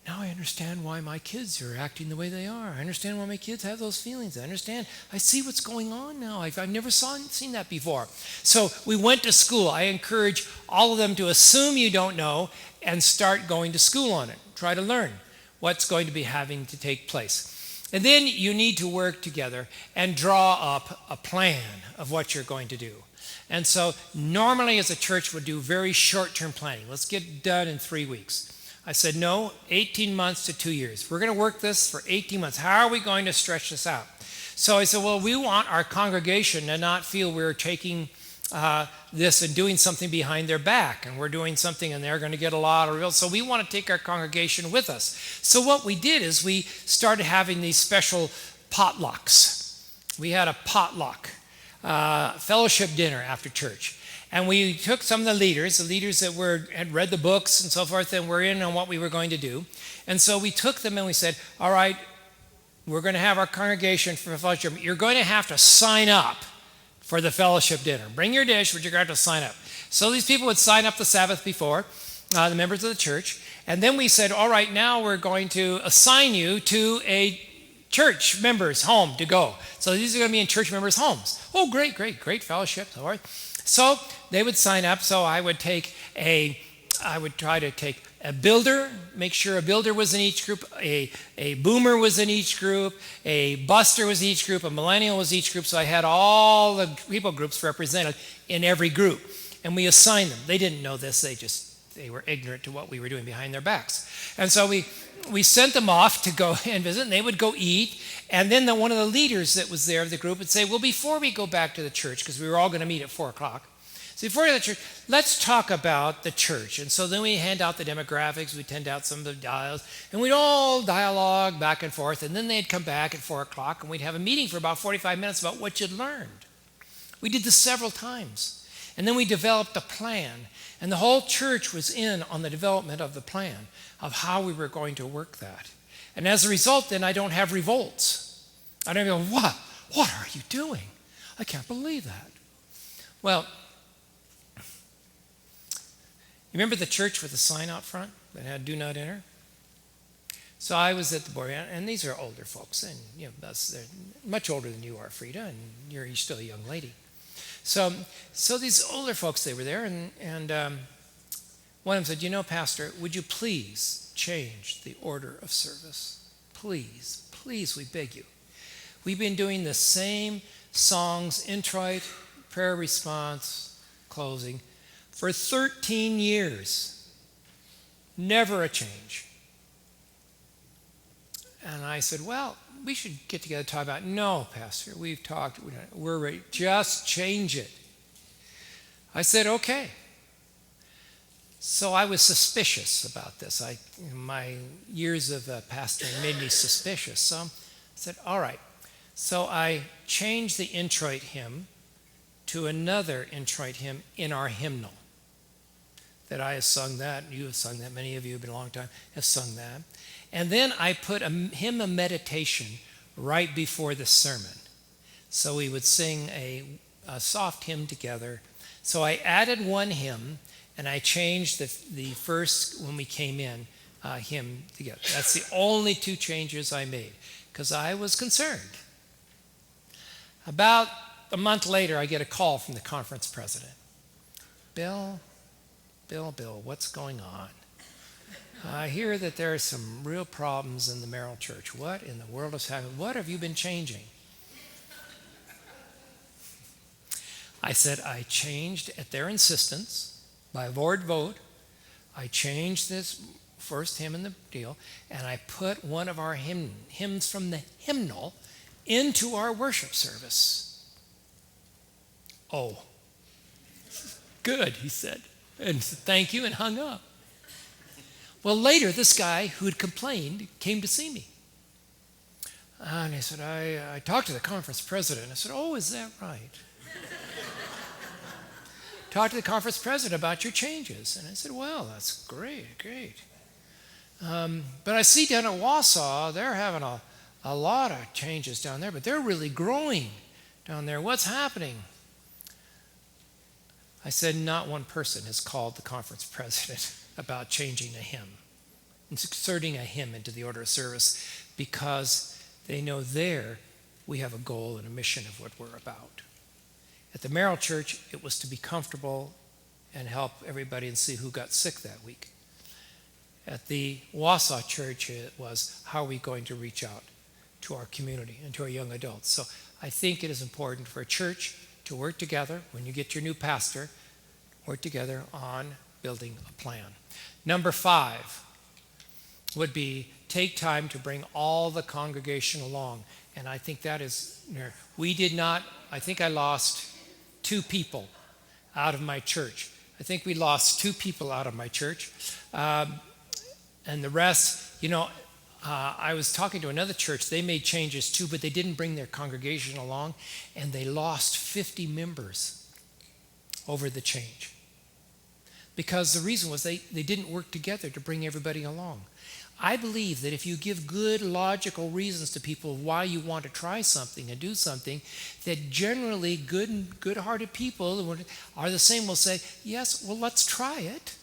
Speaker 1: now I understand why my kids are acting the way they are. I understand why my kids have those feelings. I see what's going on now. I've never seen that before. So we went to school. I encourage all of them to assume you don't know and start going to school on it. Try to learn what's going to be having to take place. And then you need to work together and draw up a plan of what you're going to do. And so normally as a church would do very short-term planning. Let's get done in 3 weeks. I said, no, 18 months to 2 years. We're going to work this for 18 months. How are we going to stretch this out? So I said, well, we want our congregation to not feel we're taking this and doing something behind their back, and we're doing something and they're going to get a lot of real. So we want to take our congregation with us. So what we did is we started having these special potlucks. We had a potluck fellowship dinner after church. And we took some of the leaders that had read the books and so forth, and were in on what we were going to do. And so we took them and we said, all right, we're going to have our congregation for fellowship. You're going to have to sign up for the fellowship dinner. Bring your dish, but you're going to have to sign up. So these people would sign up the Sabbath before, the members of the church. And then we said, all right, now we're going to assign you to a church member's home to go. So these are going to be in church members' homes. Oh, great fellowship. All right. So they would sign up. So I would try to take a builder, make sure a builder was in each group, a boomer was in each group, a buster was in each group, a millennial was in each group. So I had all the people groups represented in every group. And we assigned them. They didn't know this. They just they were ignorant to what we were doing behind their backs. And so we sent them off to go and visit, and they would go eat. And then one of the leaders that was there of the group would say, well, before we go back to the church, because we were all going to meet at 4 o'clock, so before the church, let's talk about the church. And so then we hand out the demographics, we'd hand out some of the dials, and we'd all dialogue back and forth. And then they'd come back at 4 o'clock, and we'd have a meeting for about 45 minutes about what you'd learned. We did this several times. And then we developed a plan. And the whole church was in on the development of the plan of how we were going to work that. And as a result, then I don't have revolts. I don't go, what? What are you doing? I can't believe that. Well, you remember the church with the sign out front that had "Do Not Enter"? So I was at the board, and these are older folks, and they're much older than you are, Frida, and you're still a young lady. So these older folks, they were there, and one of them said, Pastor, would you please change the order of service? Please, please, we beg you. We've been doing the same songs, introit, prayer response, closing, for 13 years. Never a change. And I said, well, we should get together and talk about it. No, Pastor, we've talked. We're ready. Just change it. I said, okay. So I was suspicious about this. My years of pastoring made me suspicious. So I said, all right. So I changed the introit hymn to another introit hymn in our hymnal. That I have sung that, you have sung that, many of you have been a long time, have sung that. And then I put a hymn of meditation right before the sermon. So we would sing a soft hymn together. So I added one hymn, and I changed the first, when we came in, hymn together. That's the only 2 changes I made, because I was concerned. About a month later, I get a call from the conference president. Bill, what's going on? I hear that there are some real problems in the Merrill Church. What in the world is happening? What have you been changing? I said, I changed at their insistence, by board vote. I changed this first hymn in the deal, and I put one of our hymns from the hymnal into our worship service. Oh, good, he said. And said, thank you, and hung up. Well, later, this guy who had complained came to see me. And he said, I talked to the conference president. I said, oh, is that right? Talked to the conference president about your changes. And I said, well, that's great. But I see down at Wausau, they're having a lot of changes down there, but they're really growing down there. What's happening? I said, not one person has called the conference president about changing a hymn, inserting a hymn into the order of service, because they know there we have a goal and a mission of what we're about. At the Merrill Church, it was to be comfortable and help everybody and see who got sick that week. At the Wausau Church, it was how are we going to reach out to our community and to our young adults. So I think it is important for a church to work together. When you get your new pastor, work together on building a plan. Number 5 would be take time to bring all the congregation along. And I think that is, we did not, I think I lost 2 people out of my church. I think we lost 2 people out of my church. And the rest, I was talking to another church. They made changes too, but they didn't bring their congregation along. And they lost 50 members over the change. Because the reason was they didn't work together to bring everybody along. I believe that if you give good, logical reasons to people why you want to try something and do something, that generally good-hearted people are the same, will say, yes, well, let's try it.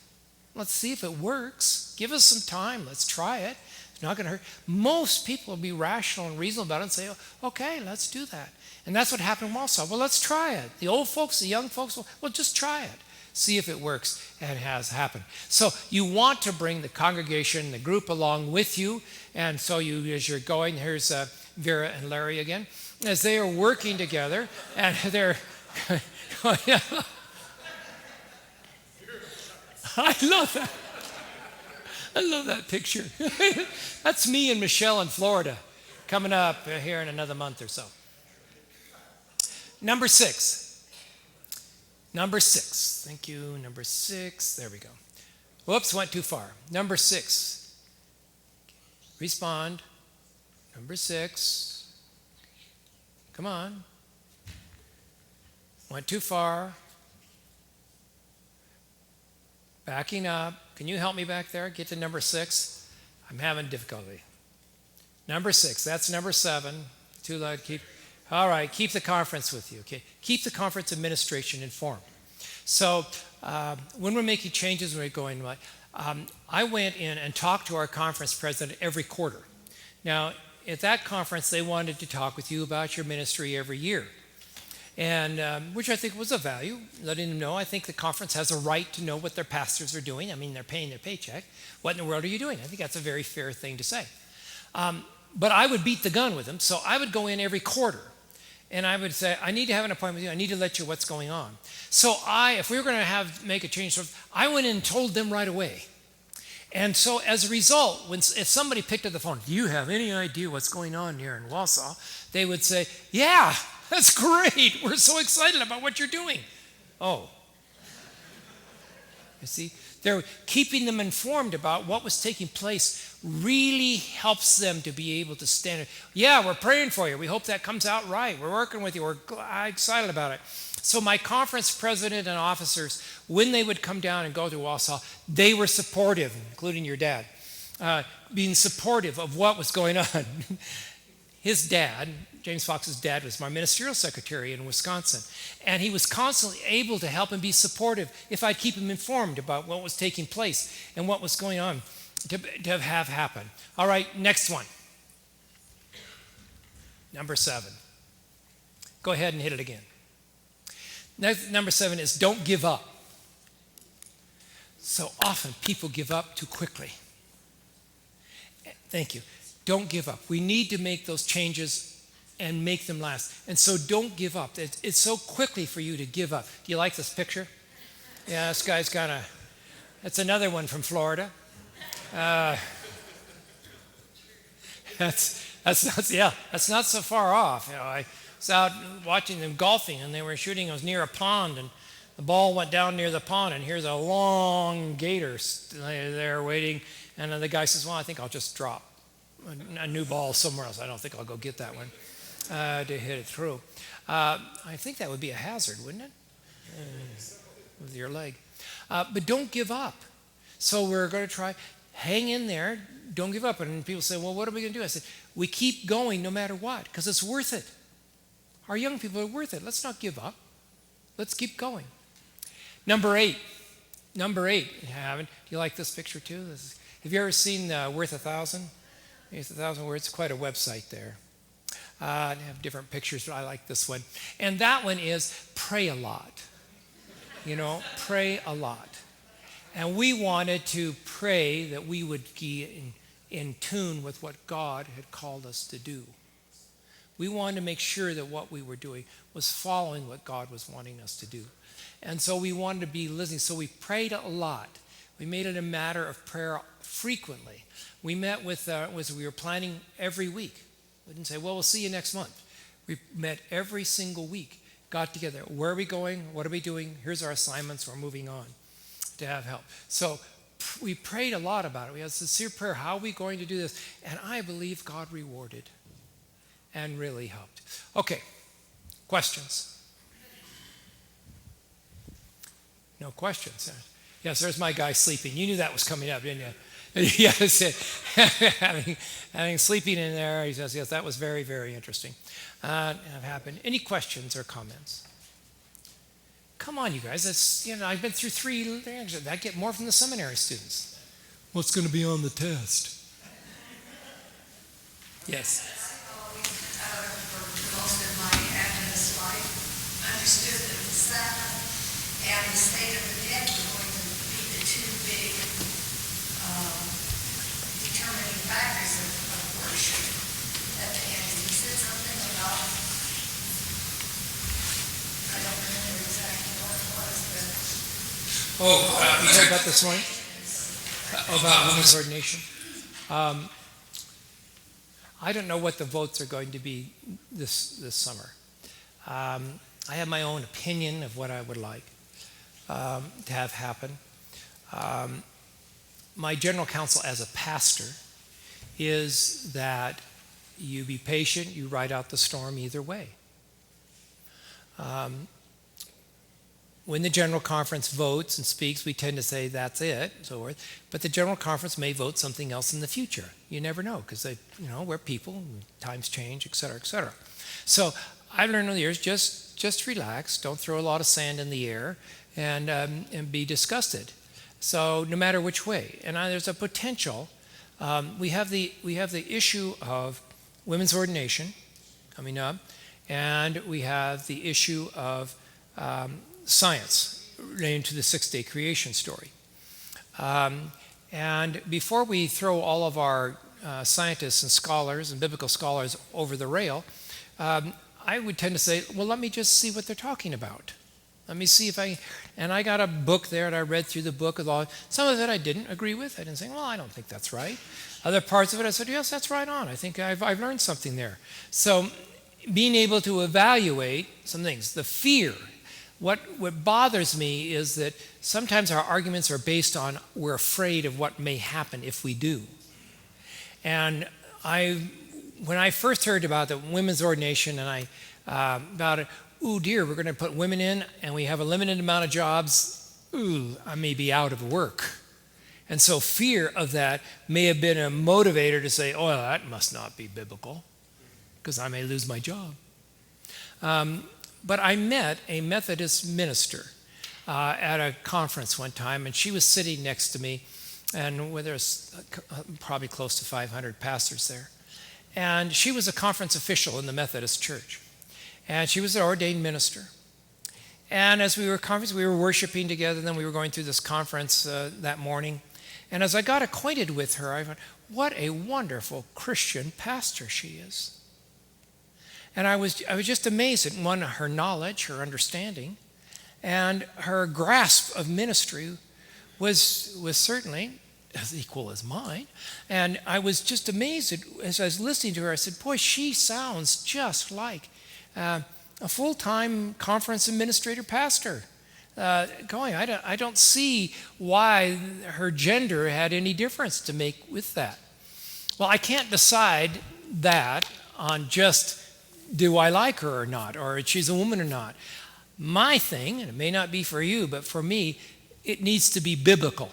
Speaker 1: Let's see if it works. Give us some time. Let's try it. It's not going to hurt. Most people will be rational and reasonable about it and say, okay, let's do that. And that's what happened in Wausau. Well, let's try it. The old folks, the young folks, well, just try it. See if it works, and it has happened. So you want to bring the congregation, the group along with you, and so as you're going, here's Vera and Larry again, as they are working together, and they're I love that. I love that picture. That's me and Michelle in Florida coming up here in another month or so. Number 6. Number 6. Thank you. Number 6. There we go. Whoops, went too far. Number 6. Respond. Number 6. Come on. Went too far. Backing up. Can you help me back there? Get to number 6. I'm having difficulty. Number 6. That's number 7. Too loud. All right. Keep the conference with you. Okay. Keep the conference administration informed. So when we're making changes, when we're going, I went in and talked to our conference president every quarter. Now, at that conference, they wanted to talk with you about your ministry every year, and which I think was of value, letting them know I think the conference has a right to know what their pastors are doing. I mean, they're paying their paycheck. What in the world are you doing? I think that's a very fair thing to say. But I would beat the gun with them, so I would go in every quarter, and I would say, I need to have an appointment with you. I need to let you know what's going on. So if we were going to make a change, I went in and told them right away. And so as a result, if somebody picked up the phone, do you have any idea what's going on here in Wausau? They would say, yeah, that's great. We're so excited about what you're doing. Oh. You see, they're keeping them informed about what was taking place really helps them to be able to stand. Yeah, we're praying for you. We hope that comes out right. We're working with you. We're excited about it. So my conference president and officers, when they would come down and go to Wausau, they were supportive, including your dad, being supportive of what was going on. His dad, James Fox's dad, was my ministerial secretary in Wisconsin, and he was constantly able to help and be supportive if I'd keep him informed about what was taking place and what was going on to have happen. All right, next one. Number 7. Go ahead and hit it again. Number 7 is don't give up. So often people give up too quickly. Thank you. Don't give up. We need to make those changes and make them last. And so don't give up. It's so quickly for you to give up. Do you like this picture? Yeah, this guy's got that's another one from Florida. That's not so far off. I was out watching them golfing, and they were shooting. It was near a pond, and the ball went down near the pond, and here's a long gator there waiting. And then the guy says, well, I think I'll just drop a new ball somewhere else. I don't think I'll go get that one to hit it through. I think that would be a hazard, wouldn't it? With your leg. But don't give up. So we're going to try. Hang in there. Don't give up. And people say, well, what are we going to do? I said, we keep going no matter what, because it's worth it. Our young people are worth it. Let's not give up. Let's keep going. Number 8. Number 8. You haven't? Do you like this picture too? Have you ever seen Worth 1,000? Worth 1,000 Words. It's quite a website there. I have different pictures, but I like this one. And that one is pray a lot. Pray a lot. And we wanted to pray that we would be in tune with what God had called us to do. We wanted to make sure that what we were doing was following what God was wanting us to do. And so we wanted to be listening. So we prayed a lot. We made it a matter of prayer frequently. We met we were planning every week. We didn't say, well, we'll see you next month. We met every single week, got together. Where are we going? What are we doing? Here's our assignments. We're moving on to have help. So we prayed a lot about it. We had sincere prayer. How are we going to do this? And I believe God rewarded and really helped. Okay, questions? No questions. Yes, there's my guy sleeping. You knew that was coming up, didn't you? Yes, having sleeping in there. He says, yes, that was very, very interesting. Have happened. Any questions or comments? Come on, you guys. I've been through 3 things. I get more from the seminary students. What's going to be on the test? Yes.
Speaker 2: For most of my Adventist life, understood that the Sabbath and the state of the dead were going to be the 2 big determining factors of worship at the end. He said something about, I don't remember exactly what it was, but
Speaker 1: You heard about this morning? About women's ordination? I don't know what the votes are going to be this summer. I have my own opinion of what I would like to have happen. My general counsel as a pastor is that you be patient, you ride out the storm either way. When the General Conference votes and speaks, we tend to say that's it, and so forth. But the General Conference may vote something else in the future. You never know, because we're people, times change, et cetera, et cetera. So I've learned over the years, just relax, don't throw a lot of sand in the air, and be disgusted. So no matter which way, and there's a potential. We have the issue of women's ordination coming up, and we have the issue of science relating to the six-day creation story. And before we throw all of our scientists and scholars and biblical scholars over the rail, I would tend to say, well, let me just see what they're talking about. Let me see if and I got a book there, and I read through the book. Some of it I didn't agree with. I didn't say, well, I don't think that's right. Other parts of it I said, yes, that's right on. I think I've learned something there. So being able to evaluate some things. The fear. What bothers me is that sometimes our arguments are based on we're afraid of what may happen if we do. And when I first heard about the women's ordination and about it, ooh, dear, we're going to put women in and we have a limited amount of jobs. Ooh, I may be out of work. And so fear of that may have been a motivator to say, oh, that must not be biblical because I may lose my job. But I met a Methodist minister at a conference one time, and she was sitting next to me, and there's probably close to 500 pastors there. And she was a conference official in the Methodist Church, and she was an ordained minister. And as we were we were worshiping together, and then we were going through this conference that morning. And as I got acquainted with her, I thought, what a wonderful Christian pastor she is. And I was just amazed at one, her knowledge, her understanding, and her grasp of ministry was certainly as equal as mine. And I was just amazed as I was listening to her. I said, boy, she sounds just like a full-time conference administrator pastor. I don't see why her gender had any difference to make with that. Well, I can't decide that on just do I like her or not, or she's a woman or not. My thing, and it may not be for you, but for me, it needs to be biblical.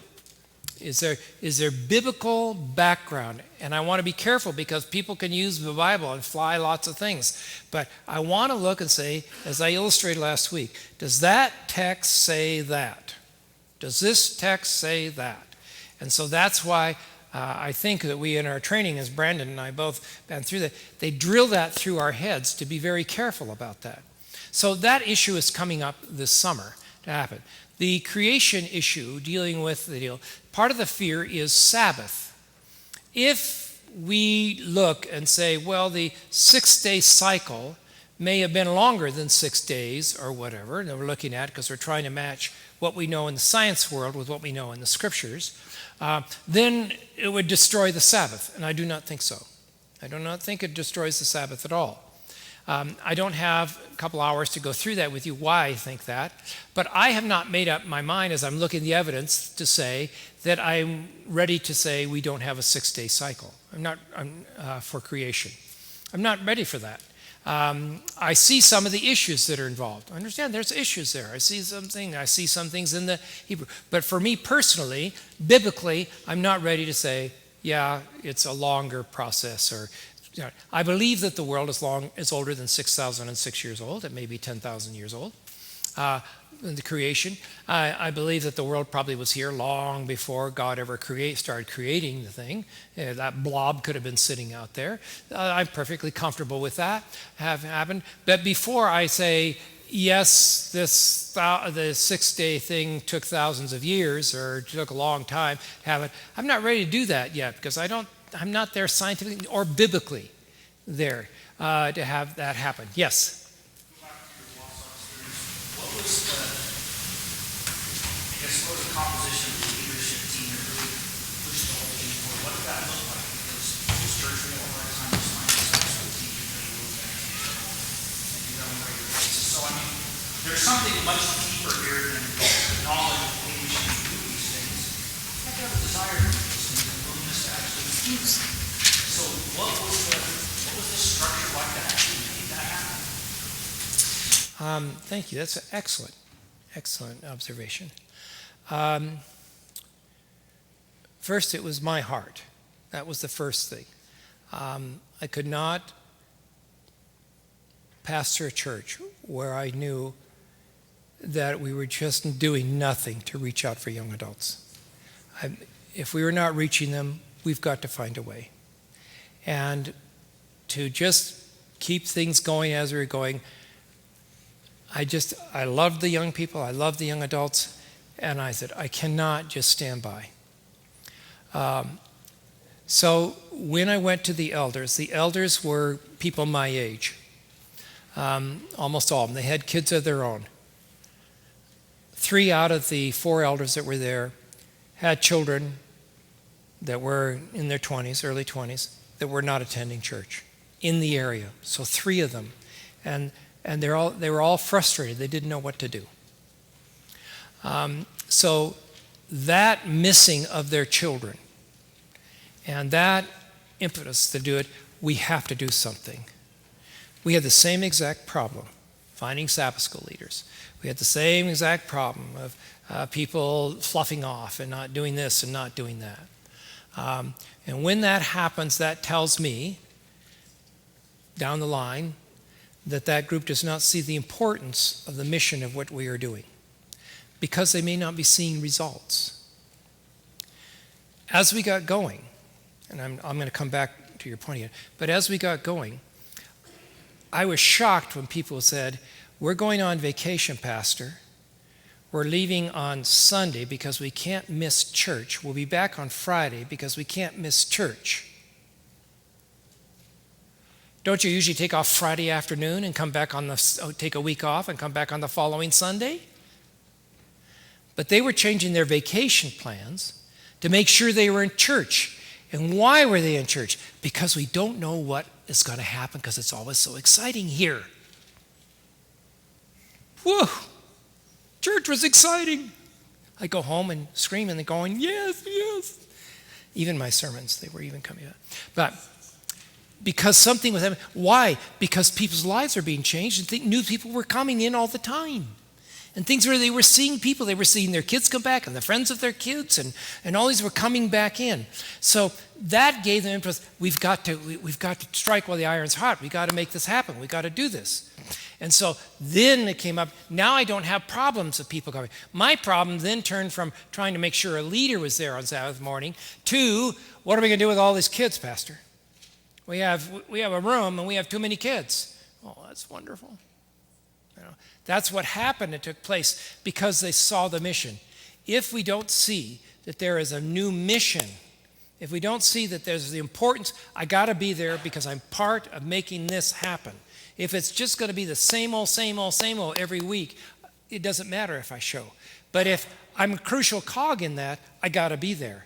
Speaker 1: Is there biblical background? And I want to be careful because people can use the Bible and fly lots of things. But I want to look and say, as I illustrated last week, does that text say that? Does this text say that? And so that's why I think that we in our training, as Brandon and I both been through that, they drill that through our heads to be very careful about that. So that issue is coming up this summer to happen. The creation issue, dealing with the deal, part of the fear is Sabbath. If we look and say, well, the 6-day cycle may have been longer than 6 days or whatever, and we're looking at because we're trying to match what we know in the science world with what we know in the scriptures, then it would destroy the Sabbath, and I do not think so. I do not think it destroys the Sabbath at all. I don't have a couple hours to go through that with you, why I think that, but I have not made up my mind as I'm looking at the evidence to say that I'm ready to say we don't have a 6-day cycle. I'm not for creation. I'm not ready for that. I see some of the issues that are involved. I understand there's issues there. I see some things in the Hebrew. But for me personally, biblically, I'm not ready to say, yeah, it's a longer process. Or I believe that the world is older than 6,006 years old. It may be 10,000 years old. In the creation, I believe that the world probably was here long before God ever started creating the thing. That blob could have been sitting out there. I'm perfectly comfortable with that have happened. But before I say, yes, the 6-day thing took thousands of years or took a long time to have it, I'm not ready to do that yet because I'm not there scientifically or biblically there to have that happen. Yes?
Speaker 3: What was there's something much deeper here than the knowledge of hey, we should do these things. You have to have a desire to do these things and willingness to actually do them. So what was the structure like to actually make that happen?
Speaker 1: Thank you. That's an excellent observation. First, it was my heart. That was the first thing. I could not pastor a church where I knew that we were just doing nothing to reach out for young adults. If we were not reaching them, we've got to find a way. And to just keep things going as we were going, I loved the young people, I loved the young adults, and I said, I cannot just stand by. So when I went to the elders were people my age, almost all of them. They had kids of their own. 3 out of the 4 elders that were there had children that were in their 20s, early 20s, that were not attending church in the area. So 3 of them. And they were all frustrated. They didn't know what to do. So that missing of their children and that impetus to do it, we have to do something. We had the same exact problem finding Sabbath school leaders. We had the same exact problem of people fluffing off and not doing this and not doing that. And when that happens, that tells me down the line that group does not see the importance of the mission of what we are doing because they may not be seeing results. As we got going, and I'm going to come back to your point again, but as we got going, I was shocked when people said, we're going on vacation, Pastor. We're leaving on Sunday because we can't miss church. We'll be back on Friday because we can't miss church. Don't you usually take off Friday afternoon and come back take a week off and come back on the following Sunday? But they were changing their vacation plans to make sure they were in church. And why were they in church? Because we don't know what is going to happen because it's always so exciting here. Whew! Church was exciting. I go home and scream and they're going, yes, yes. Even my sermons, they were even coming out. But because something was happening. Why? Because people's lives are being changed and new people were coming in all the time. And things where they were seeing people, they were seeing their kids come back and the friends of their kids and all these were coming back in. So that gave them interest. We've got to strike while the iron's hot. We've got to make this happen. We've got to do this. And so then it came up, now I don't have problems of people coming. My problem then turned from trying to make sure a leader was there on Sabbath morning to what are we going to do with all these kids, Pastor? We have a room and we have too many kids. Oh, that's wonderful. That's what happened. It took place because they saw the mission. If we don't see that there is a new mission, if we don't see that there's the importance, I got to be there because I'm part of making this happen. If it's just going to be the same old every week, it doesn't matter if I show. But if I'm a crucial cog in that, I got to be there.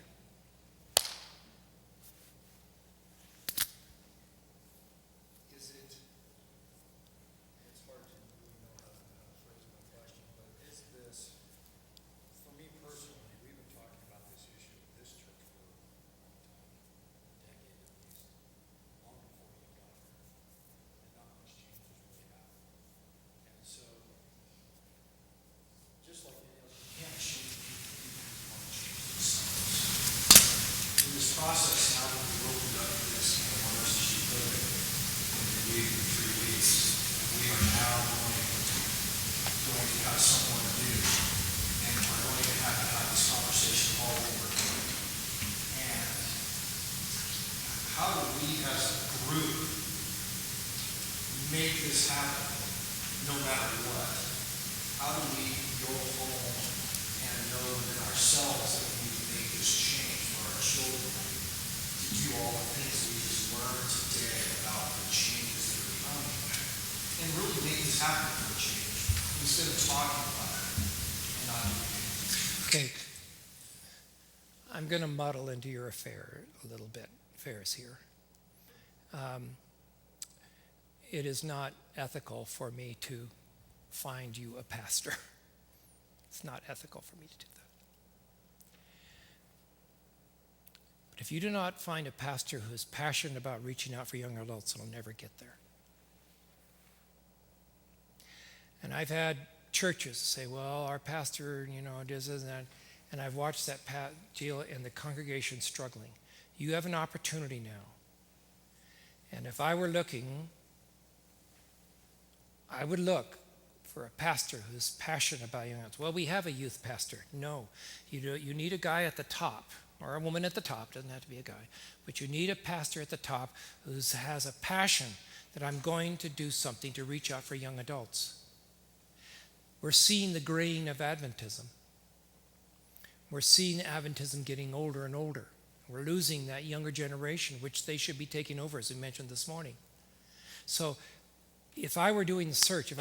Speaker 3: Process now that we opened up this university building when we leave in 3 weeks, we are now going to have someone new, and we're going to have this conversation all over again. And how do we as a group make this happen no matter what? How do we go home and know within ourselves that we need to make this change for our children? Do all the things we just learned today about the changes that are coming and really make this happen for a change instead of talking about it and not doing it.
Speaker 1: Okay. I'm going to muddle into your affairs here. It is not ethical for me to find you a pastor. It's not ethical for me to do that. But if you do not find a pastor who is passionate about reaching out for young adults, it'll never get there. And I've had churches say, well, our pastor, does this and that. And I've watched that deal and the congregation struggling. You have an opportunity now. And if I were looking, I would look for a pastor who's passionate about young adults. Well, we have a youth pastor. No, you need a guy at the top, or a woman at the top. Doesn't have to be a guy. But you need a pastor at the top who has a passion that I'm going to do something to reach out for young adults. We're seeing the graying of Adventism. We're seeing Adventism getting older and older. We're losing that younger generation, which they should be taking over, as we mentioned this morning. So if I were doing the search, if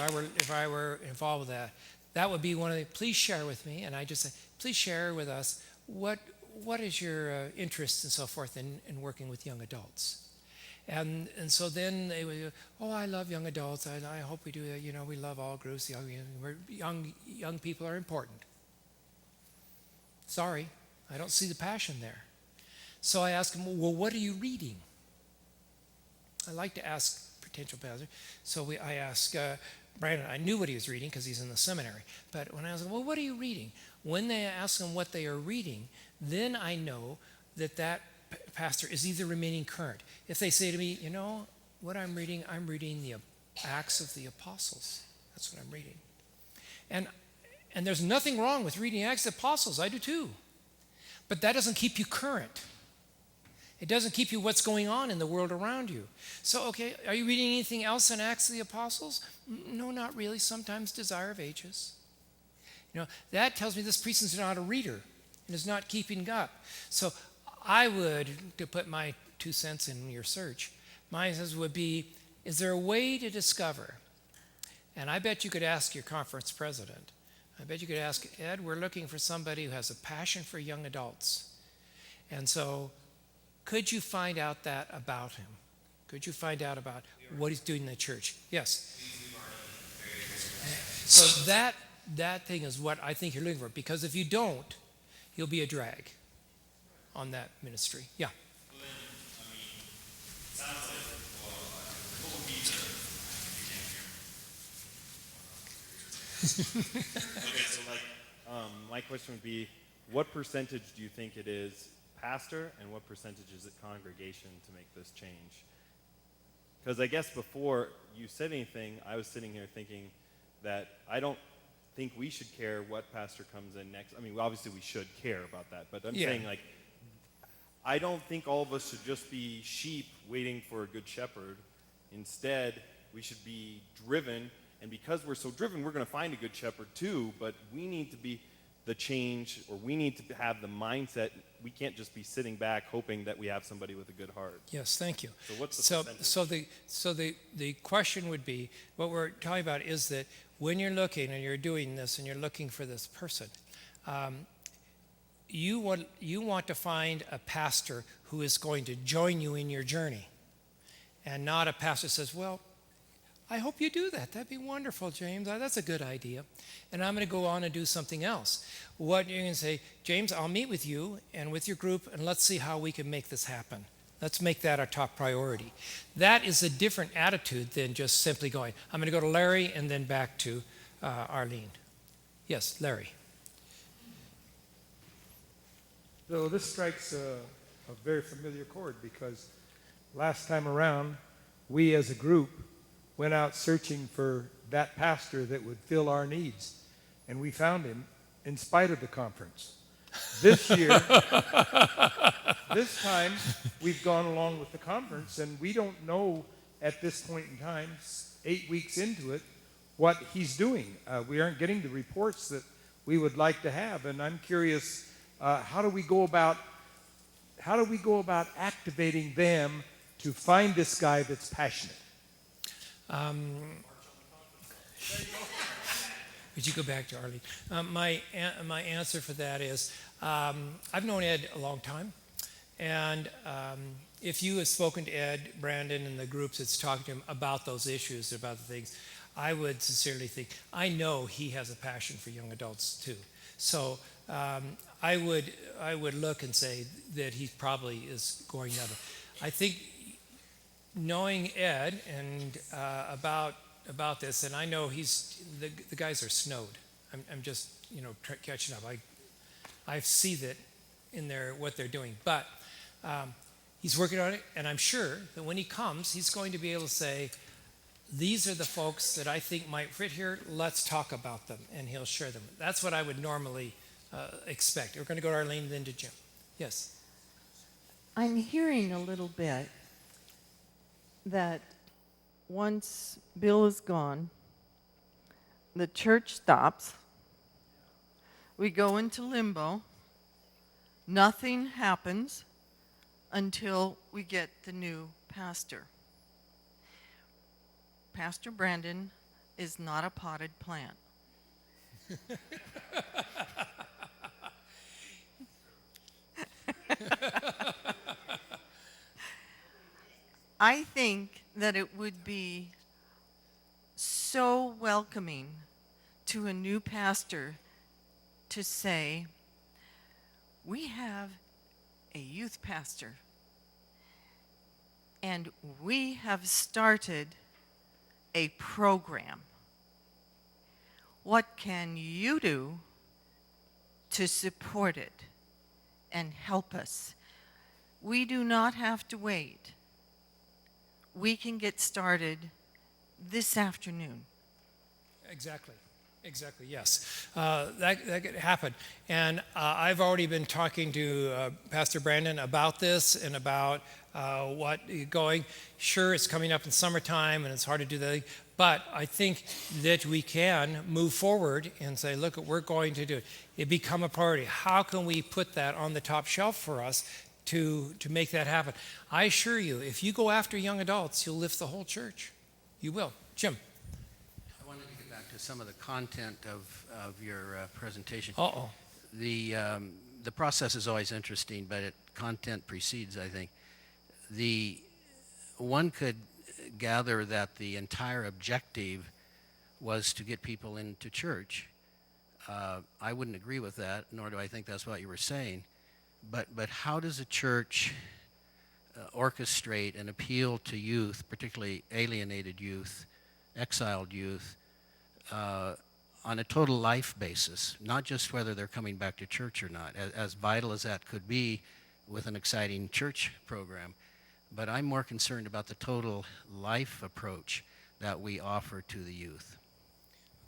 Speaker 1: I were involved with that, that would be one of the, please share with me. And I just say, please share with us what is your interest and so forth in working with young adults. And so then they would, oh, I love young adults. I hope we do that. We love all groups. Young people are important. Sorry, I don't see the passion there. So I ask them, well, what are you reading? I like to ask potential pastors. So I asked Brandon. I knew what he was reading because he's in the seminary. But when I asked him, well, what are you reading? When they ask him what they are reading, then I know that pastor is either remaining current. If they say to me, what I'm reading the Acts of the Apostles. That's what I'm reading. And there's nothing wrong with reading Acts of the Apostles. I do too. But that doesn't keep you current. It doesn't keep you what's going on in the world around you. So, okay, are you reading anything else in Acts of the Apostles? No, not really. Sometimes Desire of Ages. That tells me this priest is not a reader and is not keeping up. So I would, to put my 2 cents in your search, my sense would be, is there a way to discover? And I bet you could ask your conference president. I bet you could ask, Ed, we're looking for somebody who has a passion for young adults. And so could you find out that about him? Could you find out about what he's doing in the church? Yes. So that thing is what I think you're looking for. Because if you don't, you'll be a drag on that ministry. Yeah.
Speaker 4: Well, then, it sounds like, what would be okay, so my question would be, what percentage do you think it is pastor and what percentage is it congregation to make this change? Because I guess before you said anything, I was sitting here thinking that I don't think we should care what pastor comes in next. Obviously we should care about that, but I'm saying I don't think all of us should just be sheep waiting for a good shepherd. Instead, we should be driven, and because we're so driven, we're going to find a good shepherd too, but we need to be the change, or we need to have the mindset. We can't just be sitting back hoping that we have somebody with a good heart.
Speaker 1: Yes, thank you.
Speaker 4: So what's the percentage?
Speaker 1: So the question would be, what we're talking about is that when you're looking and you're doing this and you're looking for this person, you want to find a pastor who is going to join you in your journey, and not a pastor who says, well, I hope you do that. That'd be wonderful, James. That's a good idea. And I'm going to go on and do something else. What you're going to say, James, I'll meet with you and with your group, and let's see how we can make this happen. Let's make that our top priority. That is a different attitude than just simply going, I'm going to go to Larry and then back to Arlene. Yes, Larry.
Speaker 5: So this strikes a very familiar chord, because last time around, we as a group went out searching for that pastor that would fill our needs, and we found him in spite of the conference. This year, this time, we've gone along with the conference, and we don't know at this point in time, 8 weeks into it, what he's doing. We aren't getting the reports that we would like to have, and I'm curious, how do we go about activating them to find this guy that's passionate?
Speaker 1: Would you go back to Arlene? My answer for that is, I've known Ed a long time, and if you have spoken to Ed, Brandon, and the groups that's talking to him about those issues, about the things, I would sincerely think, I know he has a passion for young adults too. So I would look and say that he probably is going that way. I think knowing Ed and about this, and I know the guys are snowed. I'm just catching up. I see that in what they're doing, but he's working on it, and I'm sure that when he comes, he's going to be able to say, these are the folks that I think might fit here. Let's talk about them, and he'll share them. That's what I would normally expect. We're going to go to Arlene, then to Jim. Yes.
Speaker 6: I'm hearing a little bit that once Bill is gone, the church stops, we go into limbo, nothing happens until we get the new pastor. Pastor Brandon is not a potted plant. I think that it would be so welcoming to a new pastor to say, we have a youth pastor, and we have started a program. What can you do to support it and help us? We do not have to wait. We can get started this afternoon.
Speaker 1: Exactly, yes. That could happen. And I've already been talking to Pastor Brandon about this and about what going. Sure, it's coming up in summertime and it's hard to do that, but I think that we can move forward and say, look, we're going to do it. It become a priority. How can we put that on the top shelf for us to make that happen? I assure you, if you go after young adults, you'll lift the whole church. You will. Jim.
Speaker 7: I wanted to get back to some of the content of your presentation.
Speaker 1: Uh-oh.
Speaker 7: The process is always interesting, but content precedes, I think. One could gather that the entire objective was to get people into church. I wouldn't agree with that, nor do I think that's what you were saying. But how does a church orchestrate and appeal to youth, particularly alienated youth, exiled youth, on a total life basis, not just whether they're coming back to church or not, as vital as that could be with an exciting church program. But I'm more concerned about the total life approach that we offer to the youth.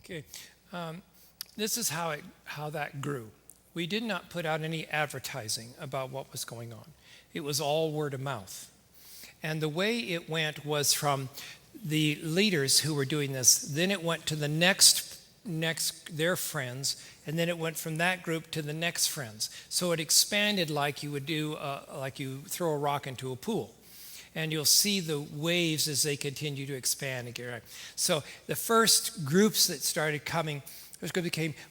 Speaker 1: Okay. This is how that grew. We did not put out any advertising about what was going on. It was all word of mouth. And the way it went was from the leaders who were doing this, then it went to the next their friends, and then it went from that group to the next friends. So it expanded like you would do, like you throw a rock into a pool. And you'll see the waves as they continue to expand and get right. So the first groups that started coming,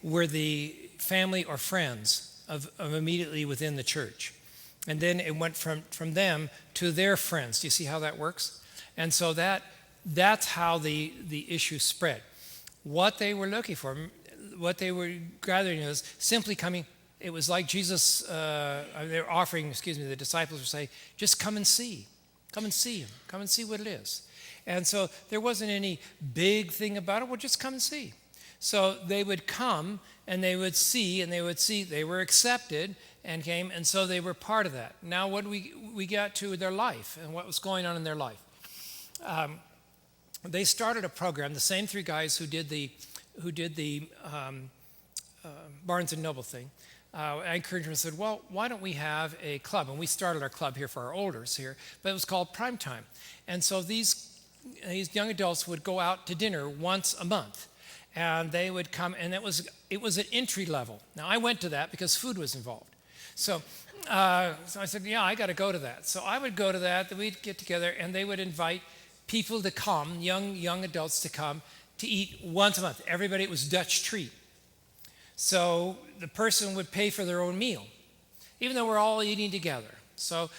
Speaker 1: were the family or friends of immediately within the church. And then it went from them to their friends. Do you see how that works? And so that's how the issue spread. What they were looking for, what they were gathering was simply coming. It was like Jesus, they were offering, the disciples were saying, just come and see. Come and see him. Come and see what it is. And so there wasn't any big thing about it. Well, just come and see. So they would come and they would see they were accepted and came, and so they were part of that. Now what we got to their life and what was going on in their life. They started a program, the same three guys who did the Barnes and Noble thing. I encouraged them and said, well, why don't we have a club? And we started our club here for our olders here, but it was called Prime Time. And so these young adults would go out to dinner once a month. And they would come, and it was at entry level. Now, I went to that because food was involved. So I said, yeah, I got to go to that. So I would go to that, we'd get together, and they would invite people to come, young adults to come, to eat once a month. Everybody, it was Dutch treat. So the person would pay for their own meal, even though we're all eating together. So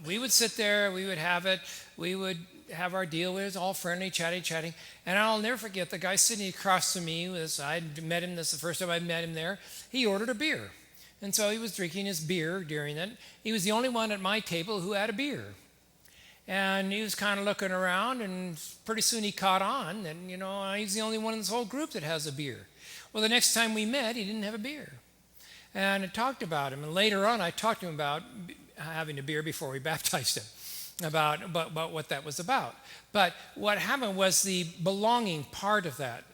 Speaker 1: we would sit there, we would have it, we would have our deal. It was all friendly, chatting. And I'll never forget the guy sitting across from me. I'd met him, this is the first time I met him there. He ordered a beer. And so he was drinking his beer during it. He was the only one at my table who had a beer. And he was kind of looking around, and pretty soon he caught on. And, he's the only one in this whole group that has a beer. Well, the next time we met, he didn't have a beer. And I talked about him. And later on, I talked to him about having a beer before we baptized him, about what that was about. But what happened was the belonging part of that,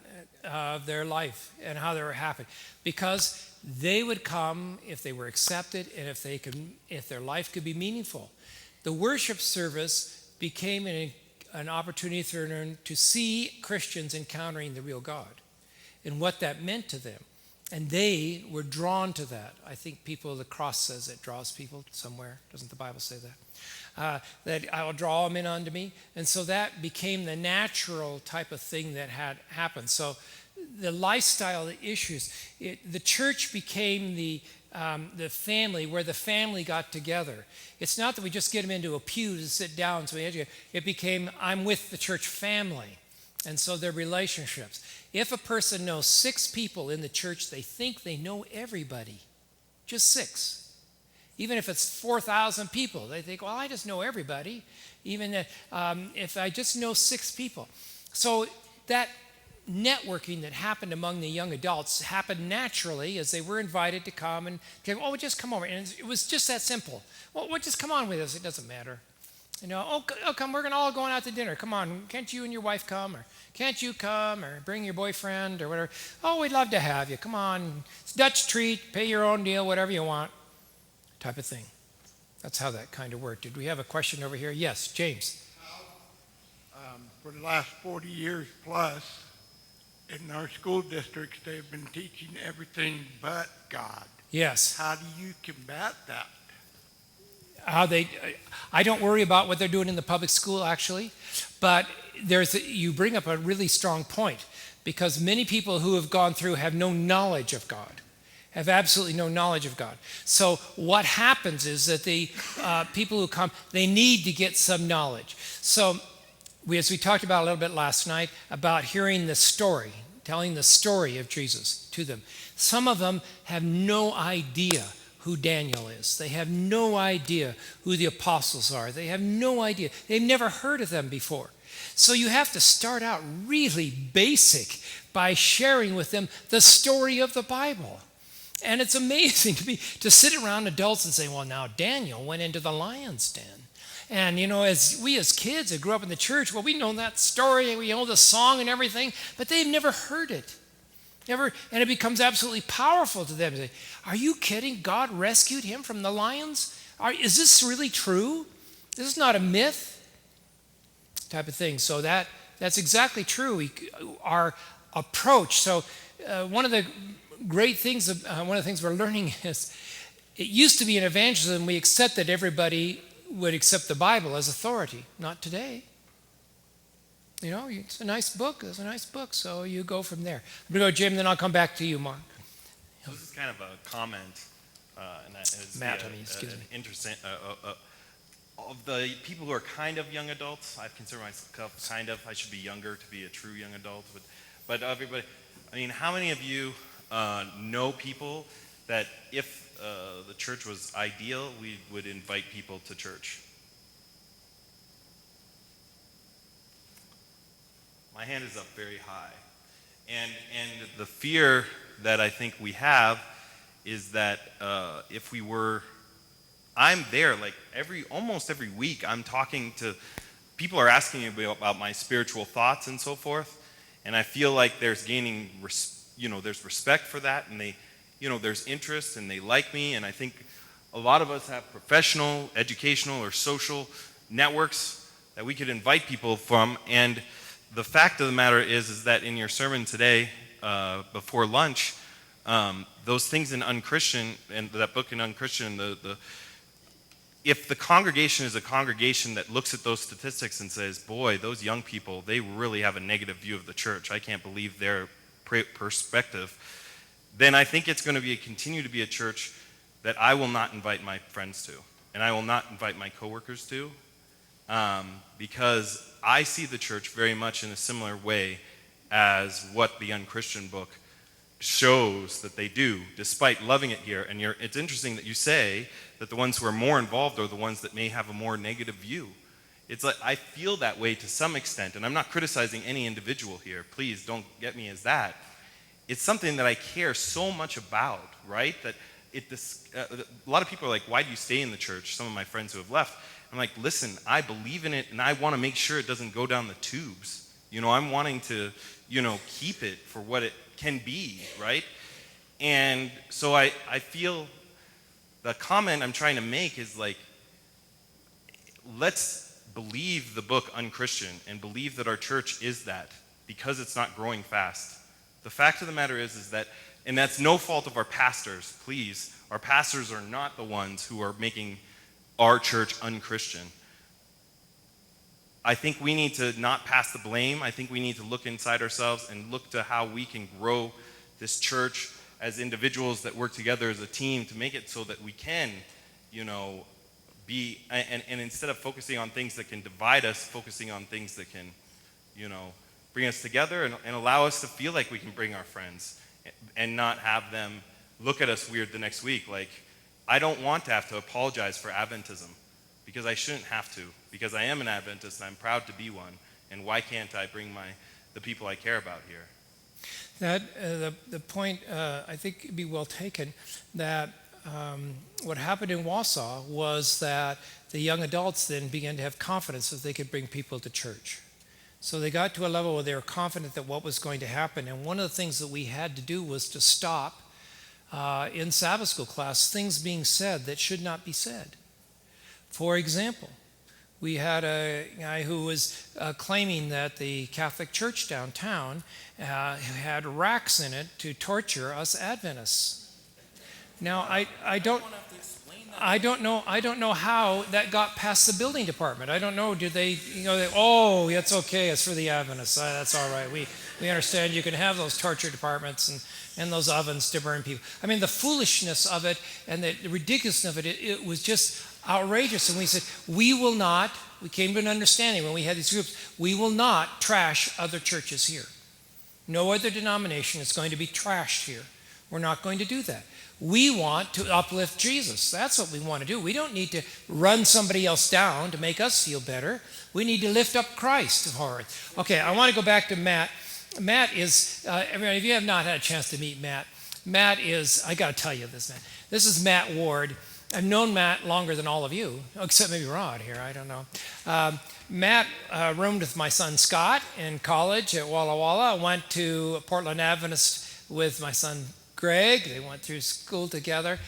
Speaker 1: of their life and how they were happy. Because they would come if they were accepted and if their life could be meaningful. The worship service became an opportunity for them to see Christians encountering the real God and what that meant to them. And they were drawn to that. I think the cross says it draws people somewhere. Doesn't the Bible say that? That I will draw them in unto me. And so that became the natural type of thing that had happened. So the lifestyle, the issues, the church became the family, where the family got together. It's not that we just get them into a pew to sit down. So it became, I'm with the church family. And so their relationships. If a person knows 6 people in the church, they think they know everybody. Just 6. Even if it's 4,000 people, they think, well, I just know everybody. Even if I just know 6 people. So that networking that happened among the young adults happened naturally as they were invited to come and just come over. And it was just that simple. Well, just come on with us. It doesn't matter. Come, we're all going out to dinner. Come on, can't you and your wife come? Or can't you come? Or bring your boyfriend or whatever. Oh, we'd love to have you. Come on. It's Dutch treat, pay your own deal, whatever you want. Type of thing. That's how that kind of worked. Did we have a question over here? Yes, James.
Speaker 8: For the last 40 years plus, in our school districts, they've been teaching everything but God.
Speaker 1: Yes.
Speaker 8: How do you combat that?
Speaker 1: I don't worry about what they're doing in the public school, actually, but you bring up a really strong point, because many people who have gone through have no knowledge of God, have absolutely no knowledge of God. So what happens is that the people who come, they need to get some knowledge. So as we talked about a little bit last night, about hearing the story, telling the story of Jesus to them. Some of them have no idea who Daniel is. They have no idea who the apostles are. They have no idea. They've never heard of them before. So you have to start out really basic by sharing with them the story of the Bible. And it's amazing to sit around adults and say, well, now Daniel went into the lion's den. And, as kids that grew up in the church, well, we know that story, we know the song and everything, but they've never heard it. And it becomes absolutely powerful to them. They say, are you kidding? God rescued him from the lions? Is this really true? This is not a myth? Type of thing. So that's exactly true. Our approach. So one of the great things, one of the things we're learning is, it used to be in evangelism, we accepted everybody would accept the Bible as authority. Not today. It's a nice book. It's a nice book. So you go from there. I'm going to go, Jim, then I'll come back to you, Mark.
Speaker 4: This is kind of a comment. And that is
Speaker 1: Matt, excuse me.
Speaker 4: Interesting. Of the people who are kind of young adults, I consider myself kind of. I should be younger to be a true young adult. But everybody, how many of you know people that if the church was ideal, we would invite people to church? My hand is up very high. And the fear that I think we have is that if we were, I'm there like almost every week, I'm talking to, people are asking me about my spiritual thoughts and so forth, and I feel like there's there's respect for that, and there's interest, and they like me, and I think a lot of us have professional, educational, or social networks that we could invite people from, and the fact of the matter is that in your sermon today, before lunch, those things in Unchristian, and that book in Unchristian, if the congregation is a congregation that looks at those statistics and says, boy, those young people, they really have a negative view of the church, I can't believe their perspective, then I think it's going to continue to be a church that I will not invite my friends to, and I will not invite my coworkers to, because I see the church very much in a similar way as what the Unchristian book shows that they do, despite loving it here. And it's interesting that you say that the ones who are more involved are the ones that may have a more negative view. It's like I feel that way to some extent, and I'm not criticizing any individual here. Please don't get me as that. It's something that I care so much about, right? That a lot of people are like, why do you stay in the church? Some of my friends who have left. I'm like, listen, I believe in it, and I want to make sure it doesn't go down the tubes. I'm wanting to, keep it for what it can be, right? And so I feel the comment I'm trying to make is like, let's believe the book Unchristian and believe that our church is that, because it's not growing fast. The fact of the matter is that, and that's no fault of our pastors, please, our pastors are not the ones who are making our church unchristian. I think we need to not pass the blame. I think we need to look inside ourselves and look to how we can grow this church as individuals that work together as a team to make it so that we can, be, and instead of focusing on things that can divide us, focusing on things that can, bring us together and allow us to feel like we can bring our friends and not have them look at us weird the next week. Like, I don't want to have to apologize for Adventism, because I shouldn't have to, because I am an Adventist and I'm proud to be one. And why can't I bring the people I care about here?
Speaker 1: That the point I think would be well taken, that what happened in Wausau was that the young adults then began to have confidence that they could bring people to church. So they got to a level where they were confident that what was going to happen. And one of the things that we had to do was to stop in Sabbath school class things being said that should not be said. For example, we had a guy who was claiming that the Catholic Church downtown had racks in it to torture us Adventists. Now, I don't know how that got past the building department. I don't know. Did they, oh, it's okay. It's for the Adventists. That's all right. We understand you can have those torture departments and those ovens to burn people. I mean, the foolishness of it and the ridiculousness of it, it was just outrageous. And we said, we came to an understanding when we had these groups, we will not trash other churches here. No other denomination is going to be trashed here. We're not going to do that. We want to uplift Jesus. That's what we want to do. We don't need to run somebody else down to make us feel better. We need to lift up Christ forward. Okay, I want to go back to Matt. Matt is, everybody, if you have not had a chance to meet Matt, Matt is, I got to tell you this, man. This is Matt Ward. I've known Matt longer than all of you, except maybe Rod here, I don't know. Matt roomed with my son Scott in college at Walla Walla. Went to Portland Adventist with my son Greg. They went through school together,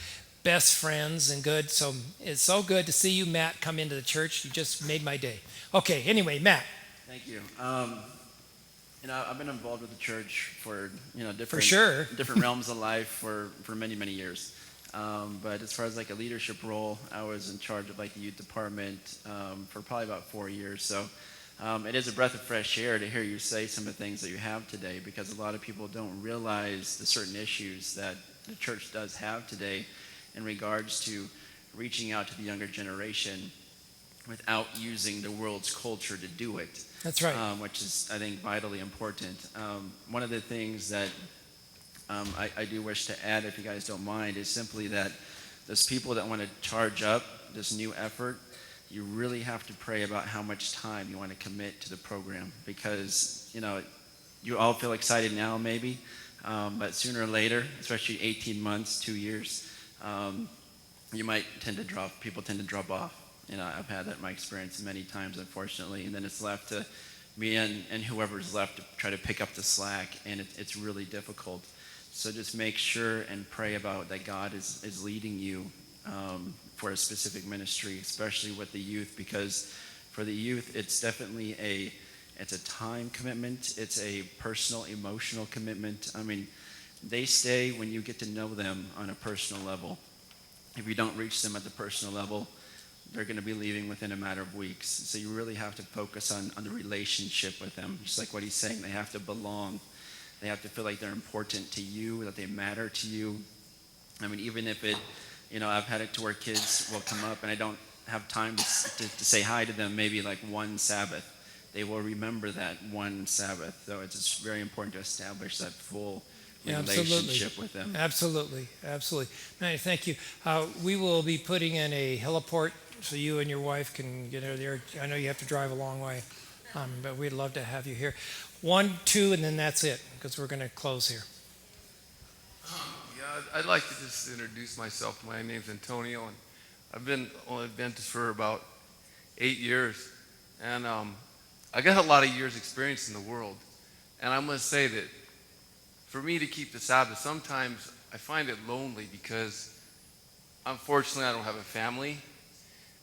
Speaker 1: best friends and good. So it's so good to see you, Matt, come into the church. You just made my day. Okay, anyway, Matt.
Speaker 9: Thank you. I've been involved with the church for different realms of life for many, many years. But as far as like a leadership role, I was in charge of like the youth department for probably about 4 years. So it is a breath of fresh air to hear you say some of the things that you have today, because a lot of people don't realize the certain issues that the church does have today in regards to reaching out to the younger generation without using the world's culture to do it.
Speaker 1: That's right.
Speaker 9: Which is, I think, vitally important. One of the things that I do wish to add, if you guys don't mind, is simply that those people that want to charge up this new effort, you really have to pray about how much time you want to commit to the program, because you all feel excited now maybe, but sooner or later, especially 18 months, 2 years, you might people tend to drop off. I've had that in my experience many times, unfortunately, and then it's left to me and whoever's left to try to pick up the slack, and it's really difficult. So just make sure and pray about that God is leading you for a specific ministry, especially with the youth, because for the youth, it's definitely it's a time commitment. It's a personal, emotional commitment. I mean, they stay when you get to know them on a personal level. If you don't reach them at the personal level, they're going to be leaving within a matter of weeks. So you really have to focus on the relationship with them. Just like what he's saying, they have to belong. They have to feel like they're important to you, that they matter to you. I mean, even if I've had it to where kids will come up, and have time to say hi to them maybe like one Sabbath, they will remember that one Sabbath. So it's just very important to establish that full relationship with them.
Speaker 1: Absolutely, absolutely. No, thank you. We will be putting in a heliport so you and your wife can get over there. I know you have to drive a long way, but we'd love to have you here. 1, 2, and then that's it, because we're going to close here.
Speaker 10: Yeah, I'd like to just introduce myself. My name's Antonio, and I've been on Adventist for about 8 years. And I got a lot of years experience in the world. And I must say that for me to keep the Sabbath, sometimes I find it lonely because unfortunately I don't have a family.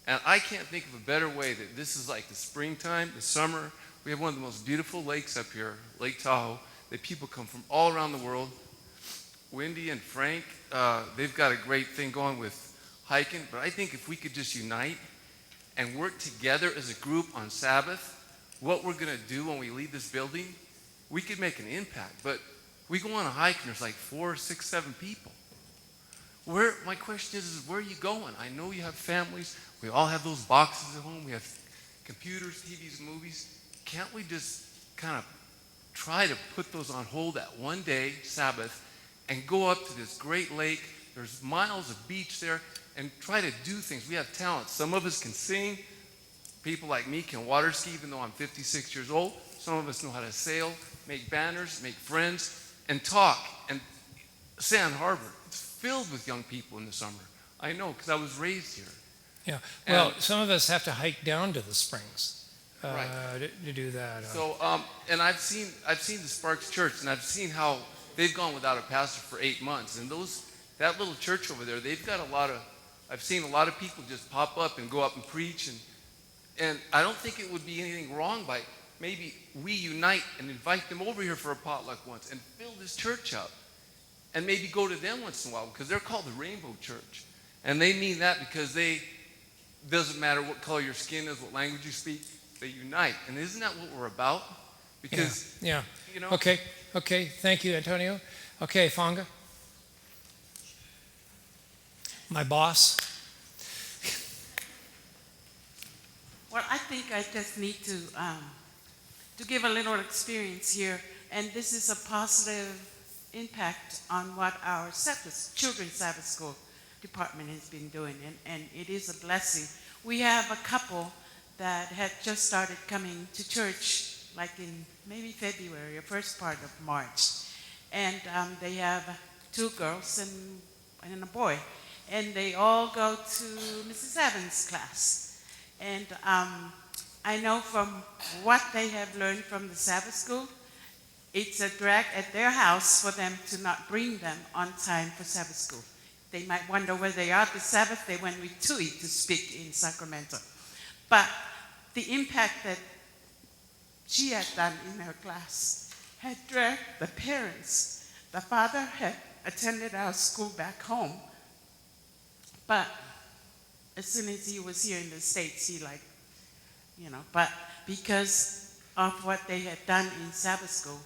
Speaker 10: And I can't think of a better way that this is like the springtime, the summer. We have one of the most beautiful lakes up here, Lake Tahoe, that people come from all around the world. Wendy and Frank, they've got a great thing going with hiking, but I think if we could just unite and work together as a group on Sabbath, what we're going to do when we leave this building, we could make an impact. But we go on a hike and there's like 4, 6, 7 people. My question is where are you going? I know you have families. We all have those boxes at home. We have computers, TVs, movies. Can't we just kind of try to put those on hold that one day, Sabbath, and go up to this great lake? There's miles of beach there, and try to do things. We have talent. Some of us can sing. People like me can water ski, even though I'm 56 years old. Some of us know how to sail, make banners, make friends, and talk. And Sand Harbor, it's filled with young people in the summer. I know, because I was raised here.
Speaker 1: Yeah. Well, some of us have to hike down to the springs
Speaker 10: Right.
Speaker 1: to do that.
Speaker 10: So, and I've seen the Sparks Church, and I've seen how they've gone without a pastor for 8 months. And that little church over there, they've got I've seen a lot of people just pop up and go up and preach. And I don't think it would be anything wrong by maybe we unite and invite them over here for a potluck once and fill this church up. And maybe go to them once in a while, because they're called the Rainbow Church. And they mean that because doesn't matter what color your skin is, what language you speak, they unite. And isn't that what we're about? Because,
Speaker 1: yeah.
Speaker 10: you know.
Speaker 1: Okay. Thank you, Antonio. Okay, Fonga. My boss.
Speaker 11: Well, I think I just need to give a little experience here, and this is a positive impact on what our children's Sabbath school department has been doing, and it is a blessing. We have a couple that had just started coming to church, like in maybe February or first part of March, and they have 2 girls and a boy, and they all go to Mrs. Evans' class. And I know from what they have learned from the Sabbath school, it's a drag at their house for them to not bring them on time for Sabbath school. They might wonder where they are this Sabbath. They went with Tui to speak in Sacramento. But the impact that she had done in her class had dragged the parents. The father had attended our school back home, but as soon as he was here in the States, but because of what they had done in Sabbath school,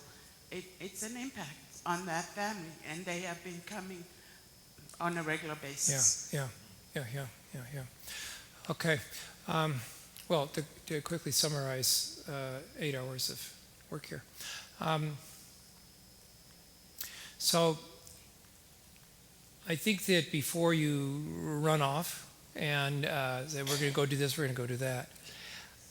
Speaker 11: it's an impact on that family, and they have been coming on a regular basis.
Speaker 1: Yeah. Okay. Well, to quickly summarize 8 hours of work here. So I think that before you run off and say we're going to go do this, we're going to go do that,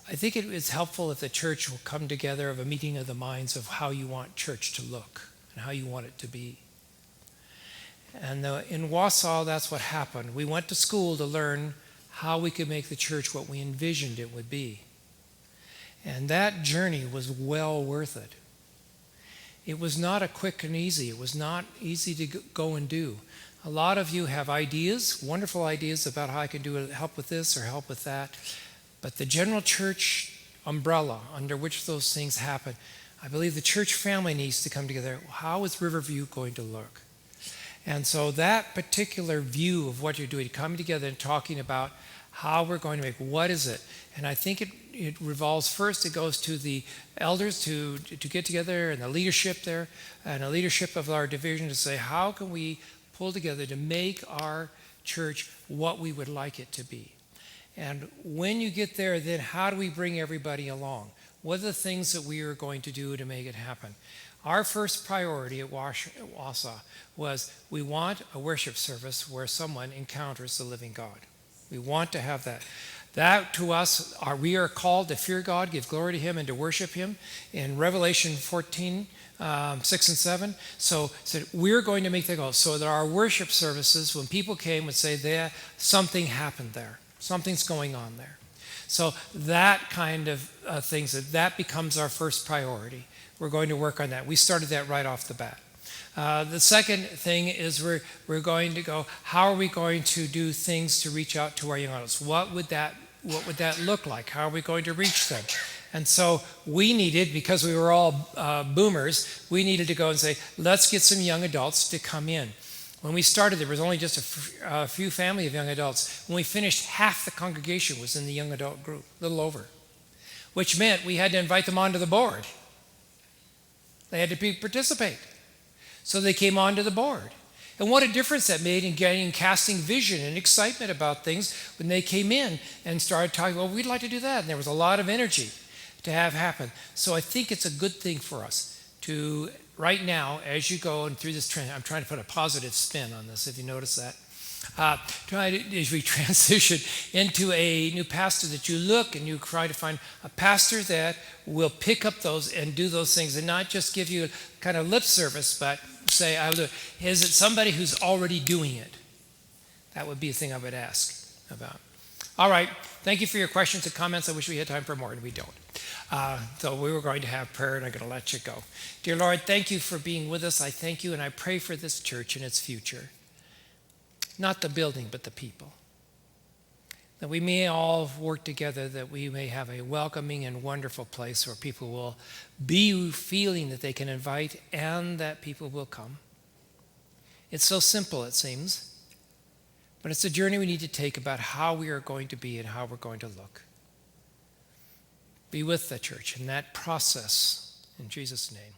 Speaker 1: I think it is helpful if the church will come together of a meeting of the minds of how you want church to look and how you want it to be. And in Wausau, that's what happened. We went to school to learn how we could make the church what we envisioned it would be. And that journey was well worth it. It was not a quick and easy. It was not easy to go and do. A lot of you have ideas, wonderful ideas about how I can help with this or help with that. But the general church umbrella under which those things happen, I believe the church family needs to come together. How is Riverview going to look? And so that particular view of what you're doing, coming together and talking about how we're going to make, what is it? And I think it revolves first, it goes to the elders to get together and the leadership there and the leadership of our division to say, how can we pull together to make our church what we would like it to be? And when you get there, then how do we bring everybody along? What are the things that we are going to do to make it happen? Our first priority at Wausau was we want a worship service where someone encounters the living God. We want to have that. That to us, we are called to fear God, give glory to Him, and to worship Him in Revelation 14, 6 and 7. So we're going to make that goal so that our worship services, when people came, would say, there, something happened there. Something's going on there. So that kind of things, that becomes our first priority. We're going to work on that. We started that right off the bat. The second thing is we're going to go, how are we going to do things to reach out to our young adults? What would that look like? How are we going to reach them? And so we needed, because we were all boomers, we needed to go and say, let's get some young adults to come in. When we started, there was only just a few family of young adults. When we finished, half the congregation was in the young adult group, a little over, which meant we had to invite them onto the board. They had to participate. So they came onto the board. And what a difference that made in casting vision and excitement about things when they came in and started talking, well, we'd like to do that. And there was a lot of energy to have happen. So I think it's a good thing for us to, right now, as you go and through this trend, I'm trying to put a positive spin on this, if you notice that. As we transition into a new pastor, that you look and you try to find a pastor that will pick up those and do those things and not just give you kind of lip service, but say, I will do it. Is it somebody who's already doing it? That would be a thing I would ask about. All right. Thank you for your questions and comments. I wish we had time for more, and we don't. So we were going to have prayer, and I'm going to let you go. Dear Lord, thank you for being with us. I thank you, and I pray for this church and its future. Not the building, but the people. That we may all work together, that we may have a welcoming and wonderful place where people will be feeling that they can invite and that people will come. It's so simple, it seems, but it's a journey we need to take about how we are going to be and how we're going to look. Be with the church in that process, in Jesus' name.